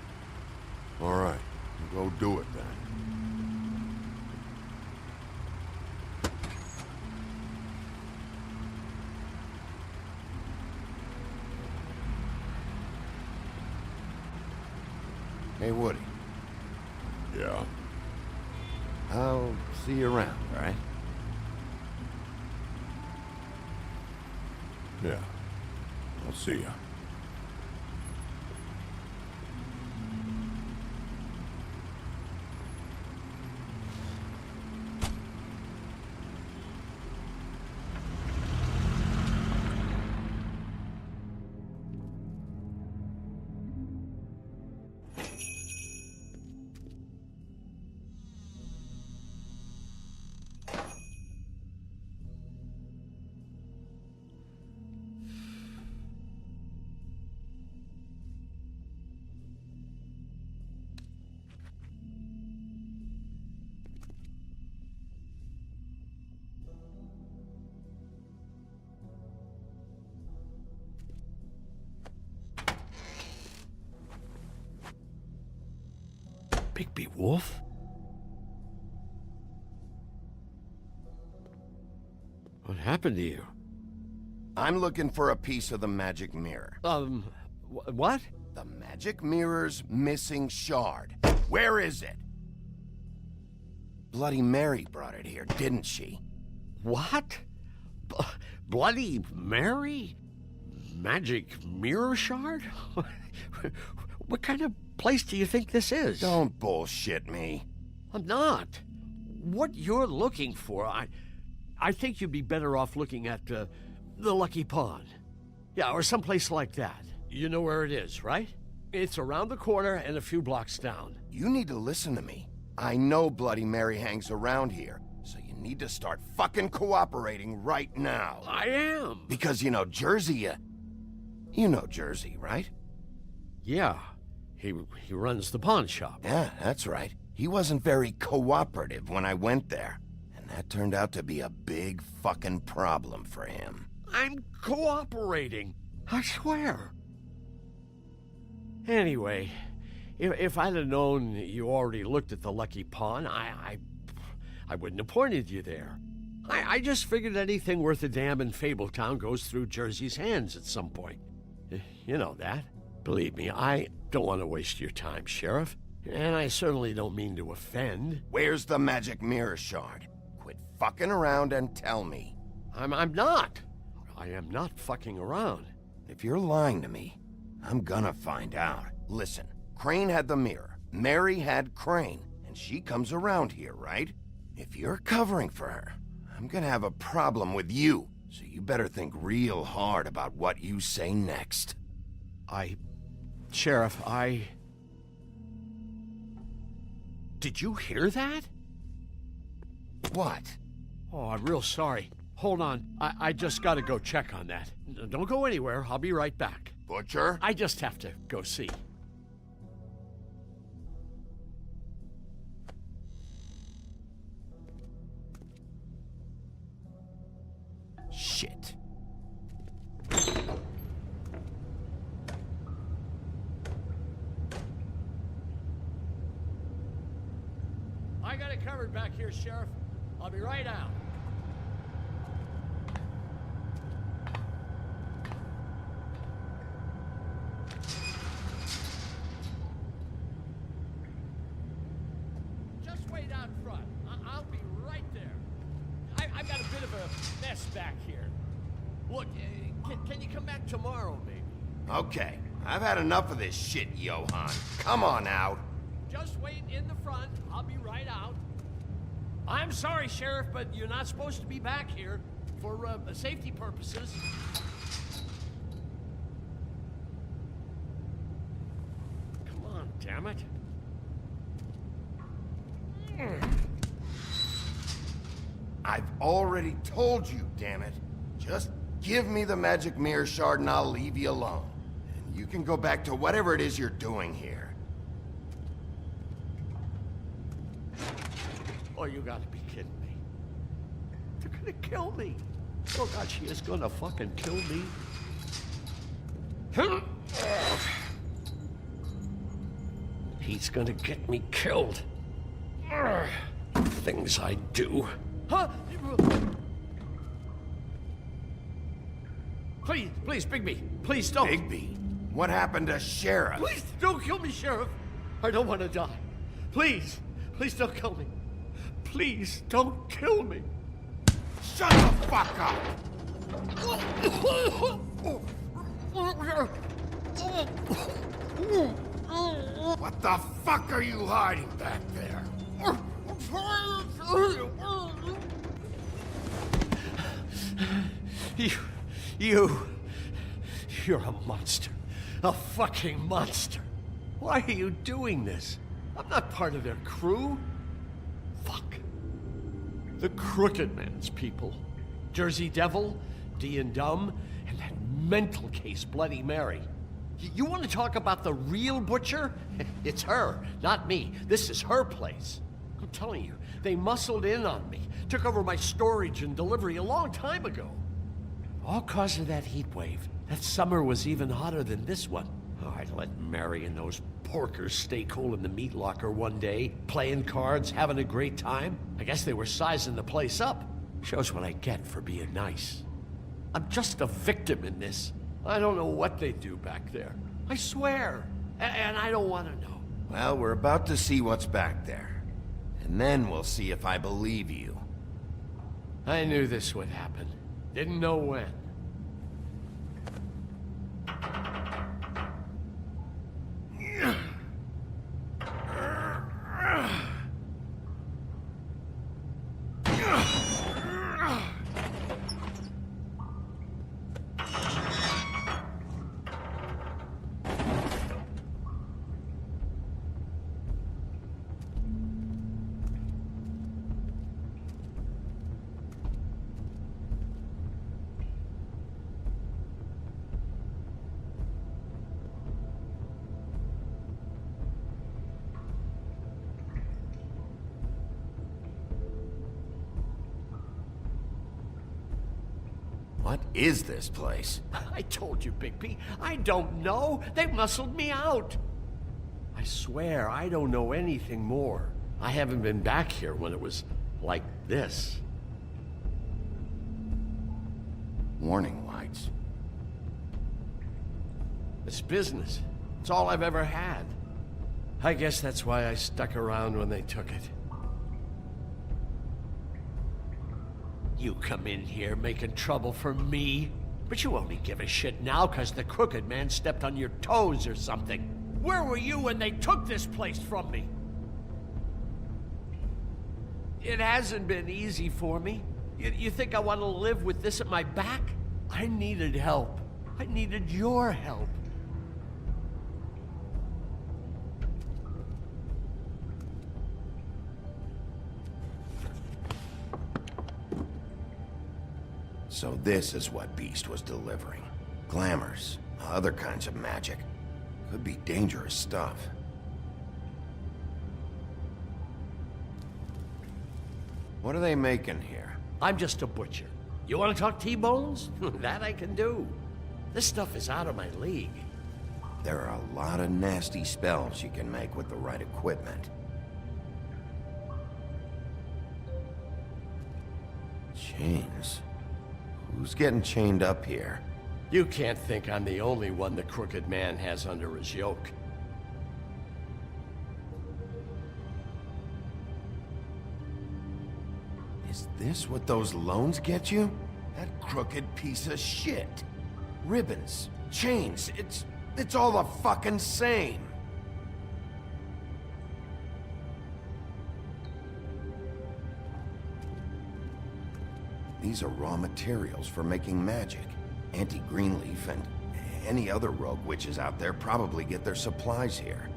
Speaker 1: All right. Go do it then. Hey, Woody. Yeah? I'll see you around, all right? Yeah. I'll see you.
Speaker 12: Bigby Wolf? What happened to you?
Speaker 1: I'm looking for a piece of the magic mirror.
Speaker 12: What?
Speaker 1: The magic mirror's missing shard. Where is it? Bloody Mary brought it here, didn't she?
Speaker 14: What? Bloody Mary? Magic mirror shard? What kind of place do you think this is?
Speaker 1: Don't bullshit me.
Speaker 14: I'm not. What you're looking for, I think you'd be better off looking at the Lucky Pond. Yeah, or someplace like that. You know where it is, right? It's around the corner and a few blocks down.
Speaker 1: You need to listen to me. I know Bloody Mary hangs around here, so you need to start fucking cooperating right now.
Speaker 14: I am.
Speaker 1: Because, you know, Jersey, you know Jersey, right?
Speaker 14: Yeah, he runs the pawn shop.
Speaker 1: Yeah, that's right. He wasn't very cooperative when I went there, and that turned out to be a big fucking problem for him.
Speaker 14: I'm cooperating, I swear. Anyway, if I'd have known you already looked at the Lucky Pawn, I wouldn't have pointed you there. I just figured anything worth a damn in Fabletown goes through Jersey's hands at some point. You know that. Believe me, I don't want to waste your time, Sheriff. And I certainly don't mean to offend.
Speaker 1: Where's the magic mirror shard? Quit fucking around and tell me.
Speaker 14: I'm not. I am not fucking around.
Speaker 1: If you're lying to me, I'm gonna find out. Listen, Crane had the mirror. Mary had Crane, and she comes around here, right? If you're covering for her, I'm gonna have a problem with you. So you better think real hard about what you say next.
Speaker 14: Sheriff, Did you hear that?
Speaker 1: What?
Speaker 14: Oh, I'm real sorry. Hold on. I just gotta go check on that. Don't go anywhere. I'll be right back.
Speaker 1: Butcher?
Speaker 14: I just have to go see.
Speaker 1: Shit.
Speaker 14: I got it covered back here, Sheriff. I'll be right out. Just wait out front. I'll be right there. I've got a bit of a mess back here. Look, can you come back tomorrow, maybe?
Speaker 1: Okay, I've had enough of this shit, Johan. Come on out.
Speaker 14: Just wait in the front. I'll be right out. I'm sorry, Sheriff, but you're not supposed to be back here for safety purposes. Come on, damn it.
Speaker 1: I've already told you, damn it. Just give me the magic mirror shard and I'll leave you alone. And you can go back to whatever it is you're doing here.
Speaker 14: Oh, you gotta be kidding me. They're gonna kill me. Oh, God, she is gonna fucking kill me. He's gonna get me killed. Things I do. Huh? Please, Bigby. Please don't.
Speaker 1: Bigby? What happened to Sheriff?
Speaker 14: Please don't kill me, Sheriff. I don't want to die. Please don't kill me. Please don't kill me.
Speaker 1: Shut the fuck up! What the fuck are you hiding back there?
Speaker 14: You're a monster. A fucking monster. Why are you doing this? I'm not part of their crew. Fuck. The Crooked Man's people. Jersey Devil, D and Dumb, and that mental case, Bloody Mary. You want to talk about the real butcher? It's her, not me. This is her place. I'm telling you, they muscled in on me, took over my storage and delivery a long time ago. All cause of that heat wave. That summer was even hotter than this one. Oh, I let Mary and those porkers stay cool in the meat locker one day, playing cards, having a great time. I guess they were sizing the place up. Shows what I get for being nice. I'm just a victim in this. I don't know what they do back there. I swear. And I don't want to know.
Speaker 1: Well, we're about to see what's back there. And then we'll see if I believe you.
Speaker 14: I knew this would happen. Didn't know when.
Speaker 1: What is this place?
Speaker 14: I told you, Bigby. I don't know. They muscled me out. I swear, I don't know anything more. I haven't been back here when it was like this.
Speaker 1: Warning lights.
Speaker 14: It's business. It's all I've ever had. I guess that's why I stuck around when they took it. You come in here making trouble for me, but you only give a shit now because the crooked man stepped on your toes or something. Where were you when they took this place from me? It hasn't been easy for me. You think I want to live with this at my back? I needed help. I needed your help.
Speaker 1: So this is what Beast was delivering. Glamours, other kinds of magic. Could be dangerous stuff. What are they making here?
Speaker 14: I'm just a butcher. You want to talk T-bones? That I can do. This stuff is out of my league.
Speaker 1: There are a lot of nasty spells you can make with the right equipment. Chains? Who's getting chained up here?
Speaker 14: You can't think I'm the only one the crooked man has under his yoke.
Speaker 1: Is this what those loans get you? That crooked piece of shit. Ribbons, chains, it's all the fucking same. These are raw materials for making magic. Auntie Greenleaf and any other rogue witches out there probably get their supplies here.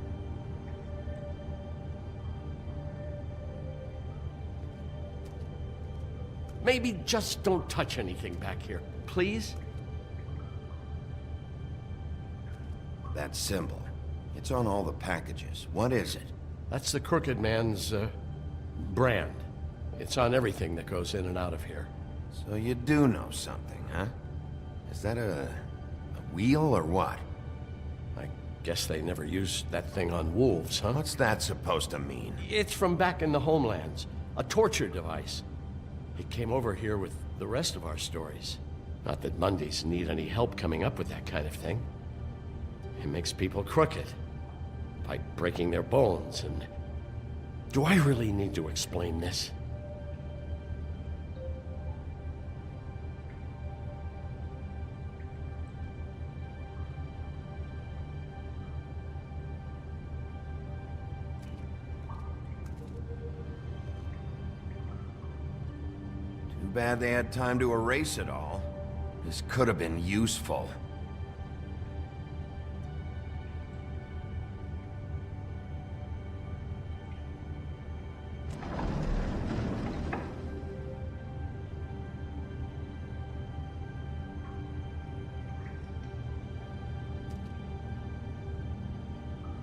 Speaker 14: Maybe just don't touch anything back here, please?
Speaker 1: That symbol. It's on all the packages. What is it?
Speaker 14: That's the crooked man's, brand. It's on everything that goes in and out of here.
Speaker 1: So you do know something, huh? Is that a wheel or what?
Speaker 14: I guess they never used that thing on wolves, huh?
Speaker 1: What's that supposed to mean?
Speaker 14: It's from back in the homelands. A torture device. It came over here with the rest of our stories. Not that Mondays need any help coming up with that kind of thing. It makes people crooked. By breaking their bones and... Do I really need to explain this?
Speaker 1: Too bad they had time to erase it all. This could have been useful.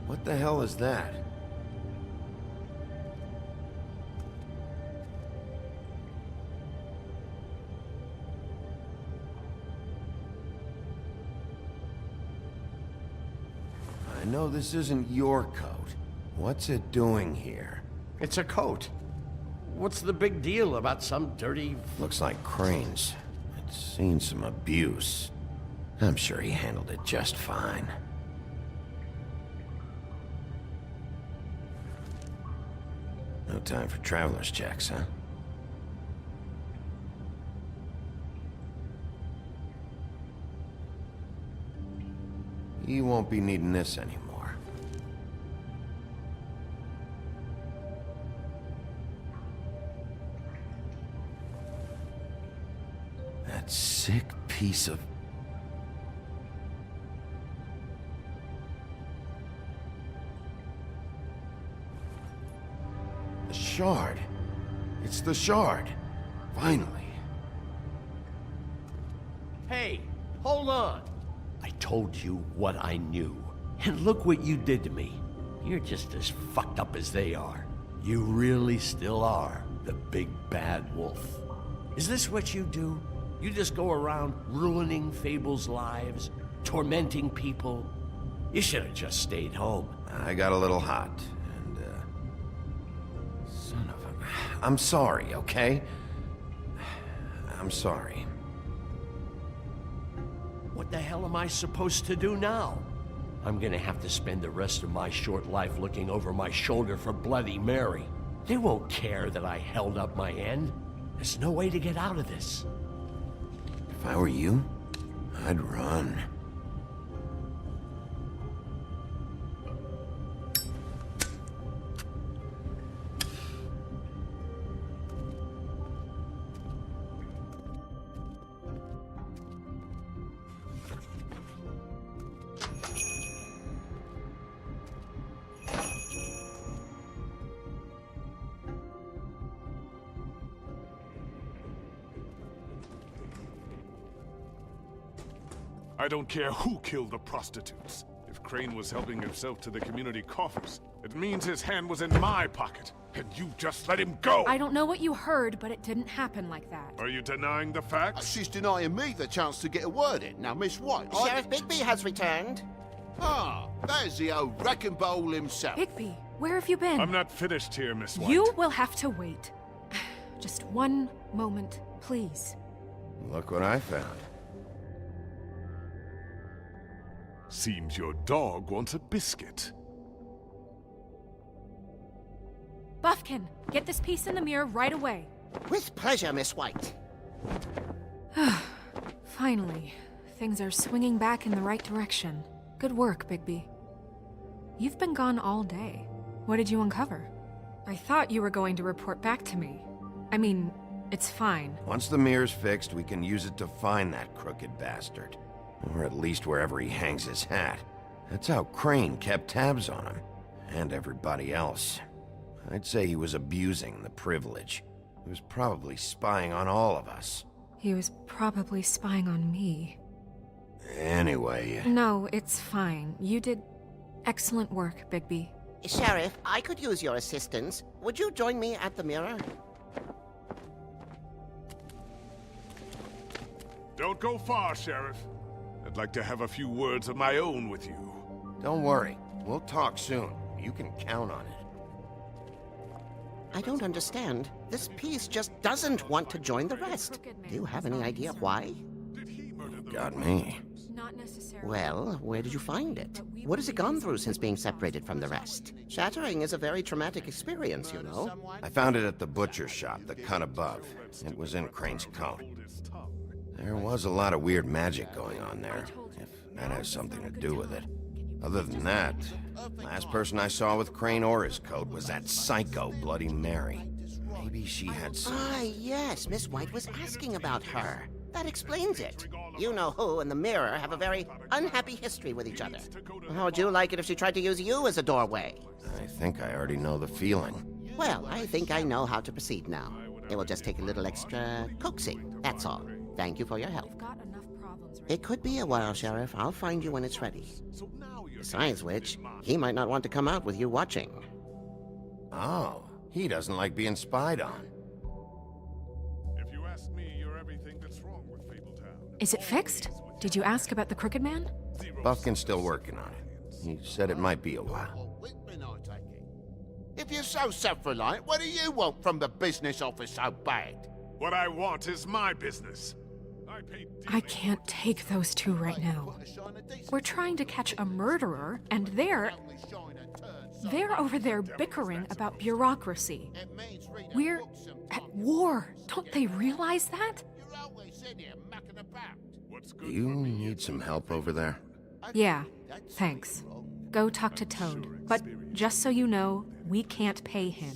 Speaker 1: What the hell is that? I know this isn't your coat. What's it doing here?
Speaker 14: It's a coat. What's the big deal about some dirty...
Speaker 1: Looks like Crane's. It's seen some abuse. I'm sure he handled it just fine. No time for traveler's checks, huh? You won't be needing this anymore. That sick piece of... The shard. It's the shard. Finally.
Speaker 14: Hey, hold on. I told you what I knew. And look what you did to me. You're just as fucked up as they are. You really still are the big bad wolf. Is this what you do? You just go around ruining Fable's lives, tormenting people? You should have just stayed home.
Speaker 1: I got a little hot, and, son of a... I'm sorry, okay? I'm sorry.
Speaker 14: What the hell am I supposed to do now? I'm gonna have to spend the rest of my short life looking over my shoulder for Bloody Mary. They won't care that I held up my end. There's no way to get out of this.
Speaker 1: If I were you, I'd run.
Speaker 11: I don't care who killed the prostitutes. If Crane was helping himself to the community coffers, it means his hand was in my pocket, and you just let him go!
Speaker 4: I don't know what you heard, but it didn't happen like that.
Speaker 11: Are you denying the facts?
Speaker 2: She's denying me the chance to get a word in. Now, Miss White...
Speaker 15: Sheriff Bigby has returned.
Speaker 2: Ah, there's the old wrecking ball himself.
Speaker 4: Bigby, where have you been?
Speaker 11: I'm not finished here, Miss White.
Speaker 4: You will have to wait. Just one moment, please.
Speaker 1: Look what I found.
Speaker 11: Seems your dog wants a biscuit.
Speaker 4: Buffkin, get this piece in the mirror right away.
Speaker 15: With pleasure, Miss White.
Speaker 4: Finally, things are swinging back in the right direction. Good work, Bigby. You've been gone all day. What did you uncover? I thought you were going to report back to me. I mean, it's fine.
Speaker 1: Once the mirror's fixed, we can use it to find that crooked bastard. Or at least wherever he hangs his hat. That's how Crane kept tabs on him. And everybody else. I'd say he was abusing the privilege. He was probably spying on all of us.
Speaker 4: He was probably spying on me.
Speaker 1: Anyway...
Speaker 4: No, it's fine. You did excellent work, Bigby.
Speaker 15: Sheriff, I could use your assistance. Would you join me at the mirror?
Speaker 11: Don't go far, Sheriff. I'd like to have a few words of my own with you.
Speaker 1: Don't worry. We'll talk soon. You can count on it.
Speaker 15: I don't understand. This piece just doesn't want to join the rest. Do you have any idea why?
Speaker 1: Got me.
Speaker 4: Not necessarily.
Speaker 15: Well, where did you find it? What has it gone through since being separated from the rest? Shattering is a very traumatic experience, you know.
Speaker 1: I found it at the butcher shop, the cut above. It was in Crane's coat. There was a lot of weird magic going on there, if that has something to do with it. Other than that, last person I saw with Crane or his coat was that psycho Bloody Mary. Maybe she had some...
Speaker 15: Ah, yes, Miss White was asking about her. That explains it. You know who and the mirror have a very unhappy history with each other. How would you like it if she tried to use you as a doorway?
Speaker 1: I think I already know the feeling.
Speaker 15: Well, I think I know how to proceed now. It will just take a little extra coaxing, that's all. Thank you for your help. It could be a while, Sheriff. I'll find you when it's ready. Besides which, he might not want to come out with you watching.
Speaker 1: Oh, he doesn't like being spied on.
Speaker 11: If you ask me, you're everything that's wrong with Fabletown.
Speaker 4: Is it fixed? Did you ask about the Crooked Man?
Speaker 1: Buffkin's still working on it. He said it might be a while.
Speaker 2: If you're so self-reliant, what do you want from the business office so bad?
Speaker 11: What I want is my business.
Speaker 4: I can't take those two right now. We're trying to catch a murderer, and they're... They're over there bickering about bureaucracy. We're at war. Don't they realize that?
Speaker 1: Do you need some help over there?
Speaker 4: Yeah, thanks. Go talk to Toad. But just so you know, we can't pay him.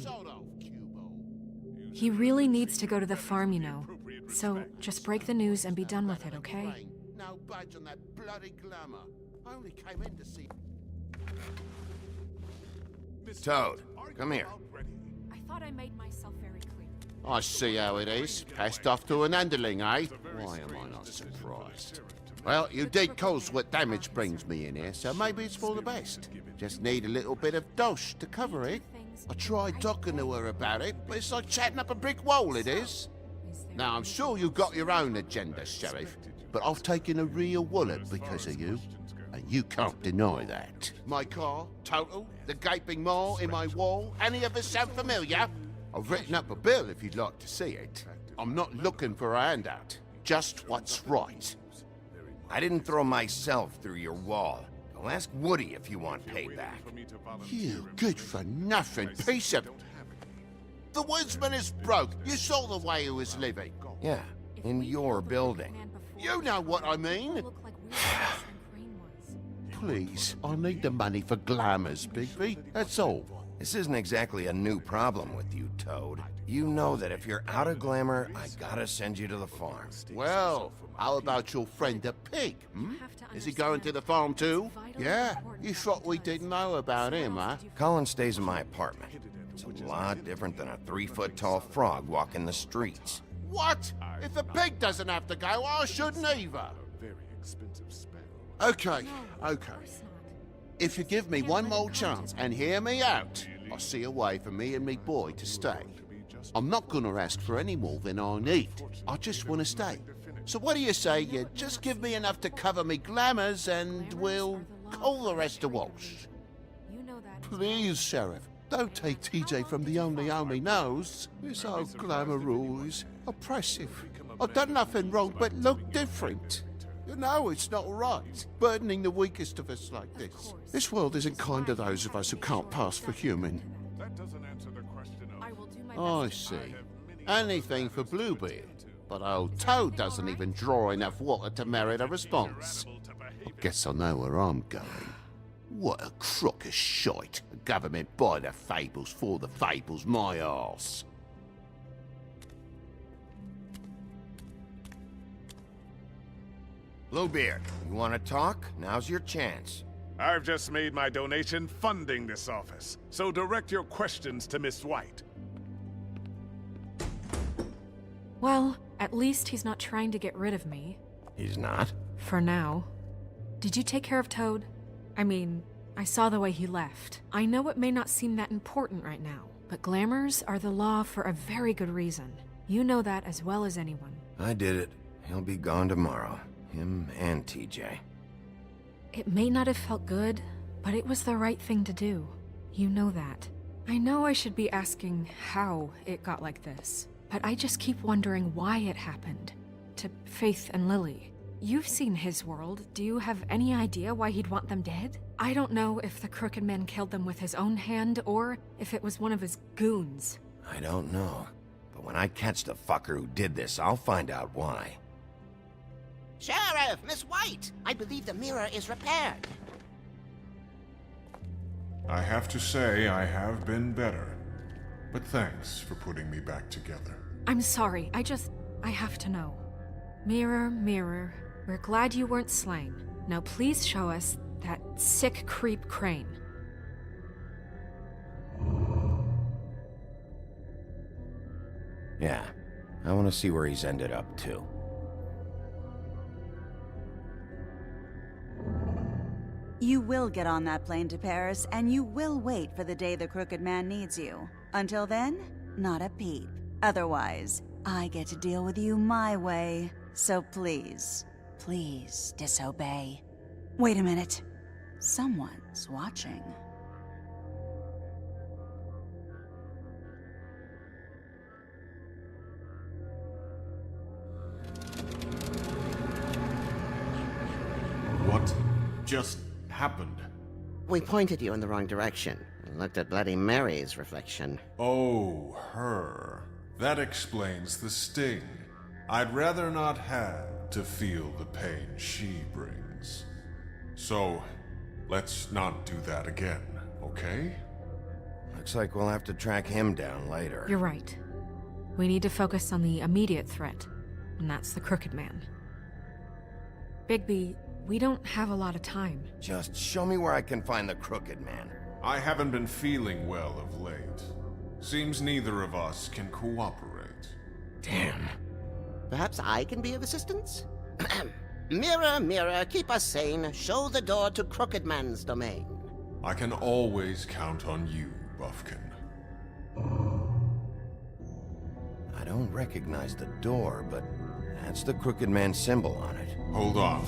Speaker 4: He really needs to go to the farm, you know. So just break the news and be done with it, okay?
Speaker 2: No budge on that bloody glamour. I only came in to see.
Speaker 1: Toad, come here.
Speaker 4: I thought I made myself very clear.
Speaker 2: I see how it is. Passed off to an underling, eh? Why am I not surprised? Well, you did cause what damage brings me in here, so maybe it's for the best. Just need a little bit of dosh to cover it. I tried talking to her about it, but it's like chatting up a brick wall, it is. Now, I'm sure you've got your own agenda, Sheriff, but I've taken a real wallet because of you, and you can't deny that. My car, total, the gaping maw in my wall, any of us sound familiar? I've written up a bill if you'd like to see it. I'm not looking for a handout, just what's right.
Speaker 1: I didn't throw myself through your wall. Go ask Woody if you want payback.
Speaker 2: You good-for-nothing piece of... The woodsman is broke. You saw the way he was living.
Speaker 1: Yeah, in your building.
Speaker 2: You know what I mean. Please, I need the money for glamours, Bigby. That's all.
Speaker 1: This isn't exactly a new problem with you, Toad. You know that if you're out of glamour, I gotta send you to the farm.
Speaker 2: Well, how about your friend the pig, hmm? Is he going to the farm too? Yeah, you thought we didn't know about him, huh?
Speaker 1: Colin stays in my apartment. It's a lot different than a 3-foot-tall frog walking the streets.
Speaker 2: What? If the pig doesn't have to go, I shouldn't either. Okay. If you give me one more chance and hear me out, I'll see a way for me and me boy to stay. I'm not gonna ask for any more than I need. I just want to stay. So what do you say you just give me enough to cover me glamours and we'll call the rest a wash? Please, Sheriff, don't take TJ from the only knows. This old glamour rule is oppressive. I've done nothing wrong but look different. You know it's not right, burdening the weakest of us like this. This world isn't kind to those of us who can't pass for human. I see. Anything for Bluebeard. But old Toad doesn't even draw enough water to merit a response. I guess I know where I'm going. What a crock of shite. A government by the fables, for the fables, my arse.
Speaker 1: Bluebeard, you want to talk? Now's your chance.
Speaker 11: I've just made my donation funding this office, so direct your questions to Miss White.
Speaker 4: Well, at least he's not trying to get rid of me.
Speaker 1: He's not?
Speaker 4: For now. Did you take care of Toad? I mean, I saw the way he left. I know it may not seem that important right now, but glamours are the law for a very good reason. You know that as well as anyone.
Speaker 1: I did it. He'll be gone tomorrow. Him and TJ.
Speaker 4: It may not have felt good, but it was the right thing to do. You know that. I know I should be asking how it got like this, but I just keep wondering why it happened. To Faith and Lily. You've seen his world. Do you have any idea why he'd want them dead? I don't know if the Crooked Man killed them with his own hand, or if it was one of his goons.
Speaker 1: I don't know. But when I catch the fucker who did this, I'll find out why.
Speaker 15: Sheriff, Miss White! I believe the mirror is repaired.
Speaker 11: I have to say I have been better. But thanks for putting me back together.
Speaker 4: I'm sorry, I have to know. Mirror, mirror, we're glad you weren't slain. Now please show us that sick creep Crane.
Speaker 1: Yeah, I want to see where he's ended up, too.
Speaker 7: You will get on that plane to Paris, and you will wait for the day the Crooked Man needs you. Until then, not a peep. Otherwise, I get to deal with you my way. So please, please disobey. Wait a minute. Someone's watching.
Speaker 14: What just happened?
Speaker 15: We pointed you in the wrong direction. looked at Bloody Mary's reflection.
Speaker 11: Oh, her. That explains the sting. I'd rather not have to feel the pain she brings. So, let's not do that again, okay?
Speaker 1: Looks like we'll have to track him down later.
Speaker 4: You're right. We need to focus on the immediate threat, and that's the Crooked Man. Bigby, we don't have a lot of time.
Speaker 1: Just show me where I can find the Crooked Man.
Speaker 11: I haven't been feeling well of late. Seems neither of us can cooperate.
Speaker 1: Damn.
Speaker 15: Perhaps I can be of assistance? Mirror, mirror, keep us sane. Show the door to Crooked Man's domain.
Speaker 11: I can always count on you, Buffkin.
Speaker 1: I don't recognize the door, but that's the Crooked Man symbol on it.
Speaker 11: Hold on.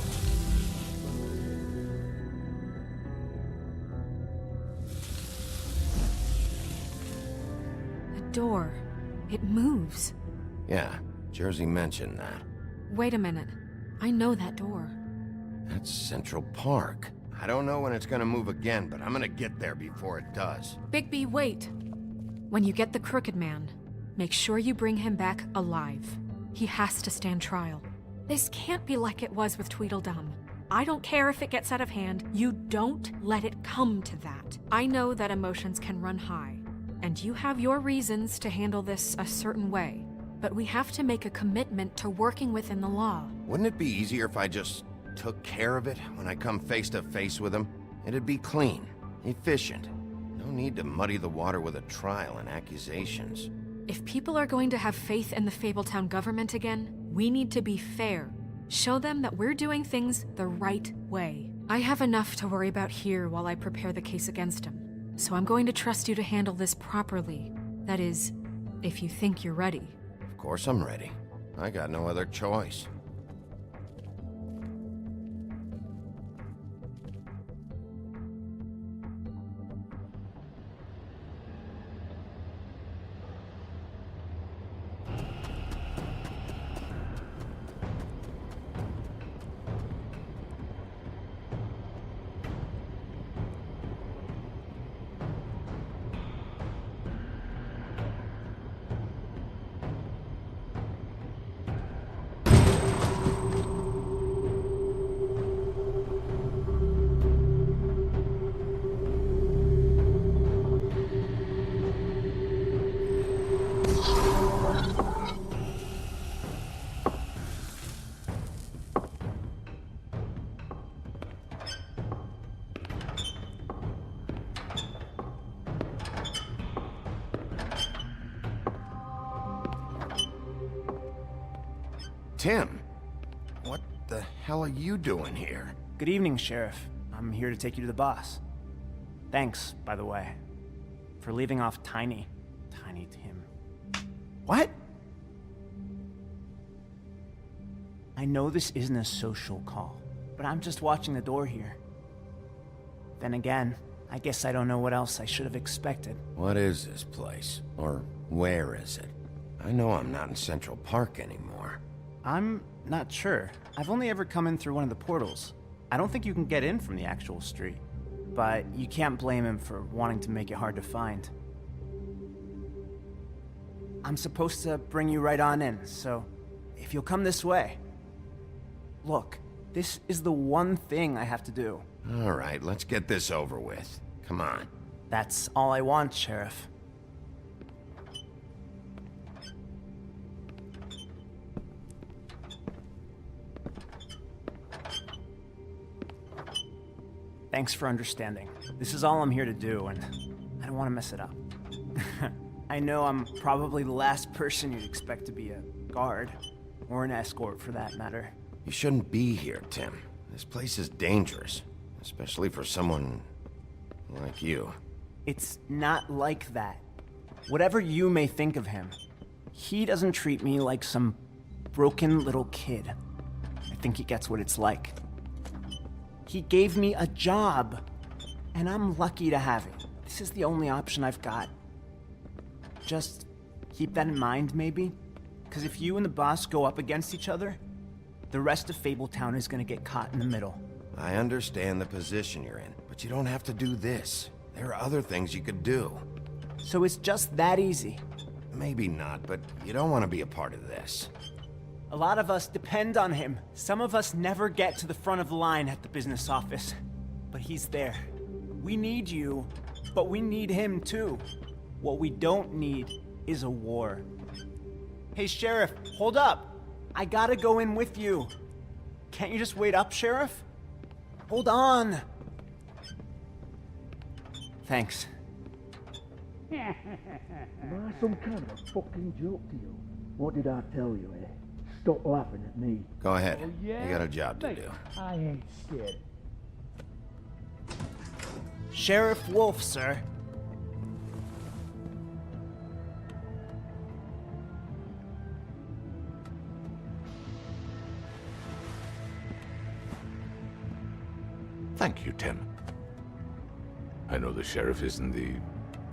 Speaker 4: The door. It moves.
Speaker 1: Yeah, Jersey mentioned that.
Speaker 4: Wait a minute. I know that door.
Speaker 1: That's Central Park. I don't know when it's gonna move again, but I'm gonna get there before it does.
Speaker 4: Bigby, wait. When you get the Crooked Man, make sure you bring him back alive. He has to stand trial. This can't be like it was with Tweedledum. I don't care if it gets out of hand. You don't let it come to that. I know that emotions can run high, and you have your reasons to handle this a certain way. But we have to make a commitment to working within the law.
Speaker 1: Wouldn't it be easier if I just took care of it when I come face to face with him? It'd be clean, efficient. No need to muddy the water with a trial and accusations.
Speaker 4: If people are going to have faith in the Fabletown government again, we need to be fair. Show them that we're doing things the right way. I have enough to worry about here while I prepare the case against him. So I'm going to trust you to handle this properly. That is, if you think you're ready.
Speaker 1: Of course I'm ready. I got no other choice. Tim, what the hell are you doing here?
Speaker 16: Good evening, Sheriff. I'm here to take you to the boss. Thanks, by the way, for leaving off Tiny Tim. What? I know this isn't a social call, but I'm just watching the door here. Then again, I guess I don't know what else I should have expected.
Speaker 1: What is this place? Or where is it? I know I'm not in Central Park anymore.
Speaker 16: I'm not sure. I've only ever come in through one of the portals. I don't think you can get in from the actual street. But you can't blame him for wanting to make it hard to find. I'm supposed to bring you right on in, so if you'll come this way. Look, this is the one thing I have to do.
Speaker 1: All right, let's get this over with. Come on.
Speaker 16: That's all I want, Sheriff. Thanks for understanding. This is all I'm here to do, and I don't want to mess it up. I know I'm probably the last person you'd expect to be a guard, or an escort for that matter.
Speaker 1: You shouldn't be here, Tim. This place is dangerous, especially for someone like you.
Speaker 16: It's not like that. Whatever you may think of him, he doesn't treat me like some broken little kid. I think he gets what it's like. He gave me a job, and I'm lucky to have it. This is the only option I've got. Just keep that in mind, maybe? Because if you and the boss go up against each other, the rest of Fabletown is gonna get caught in the middle.
Speaker 1: I understand the position you're in, but you don't have to do this. There are other things you could do.
Speaker 16: So it's just that easy.
Speaker 1: Maybe not, but you don't want to be a part of this.
Speaker 16: A lot of us depend on him. Some of us never get to the front of the line at the business office. But he's there. We need you, but we need him too. What we don't need is a war. Hey, Sheriff, hold up. I gotta go in with you. Can't you just wait up, Sheriff? Hold on. Thanks.
Speaker 17: Am I some kind of a fucking joke to you? What did I tell you, eh? Stop laughing at me.
Speaker 1: Go ahead.
Speaker 17: Oh, yeah?
Speaker 1: You got a job to do.
Speaker 17: I ain't scared.
Speaker 16: Sheriff Wolf, sir.
Speaker 18: Thank you, Tim. I know the sheriff isn't the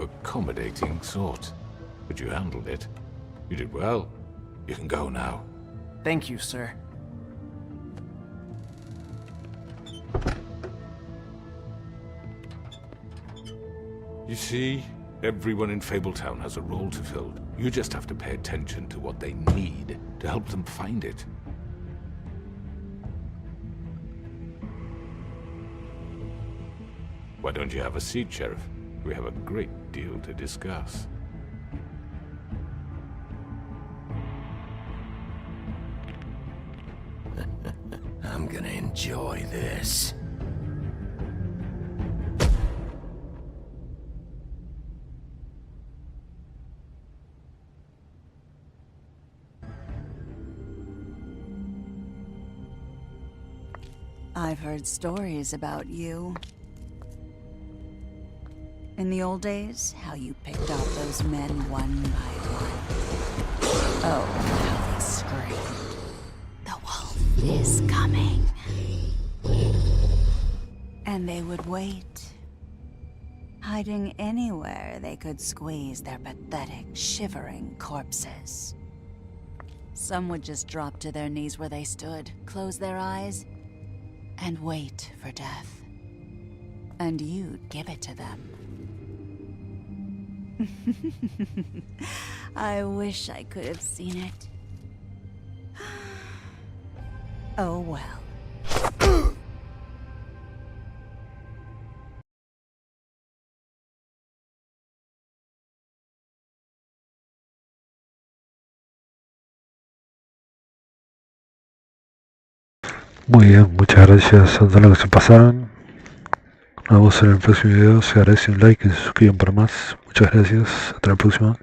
Speaker 18: accommodating sort, but you handled it. You did well. You can go now.
Speaker 16: Thank you, sir.
Speaker 18: You see, everyone in Fabletown has a role to fill. You just have to pay attention to what they need to help them find it. Why don't you have a seat, Sheriff? We have a great deal to discuss.
Speaker 1: I'm gonna enjoy this.
Speaker 7: I've heard stories about you. In the old days, how you picked off those men one by one. Oh, how they screamed. The wolf is coming. And they would wait, hiding anywhere they could squeeze their pathetic, shivering corpses. Some would just drop to their knees where they stood, close their eyes, and wait for death. And you'd give it to them. I wish I could have seen it. Oh well.
Speaker 19: Muy bien, muchas gracias a todos los que se pasaron. Nos vemos en el próximo video. Se agradece un like y se suscriban para más. Muchas gracias. Hasta la próxima.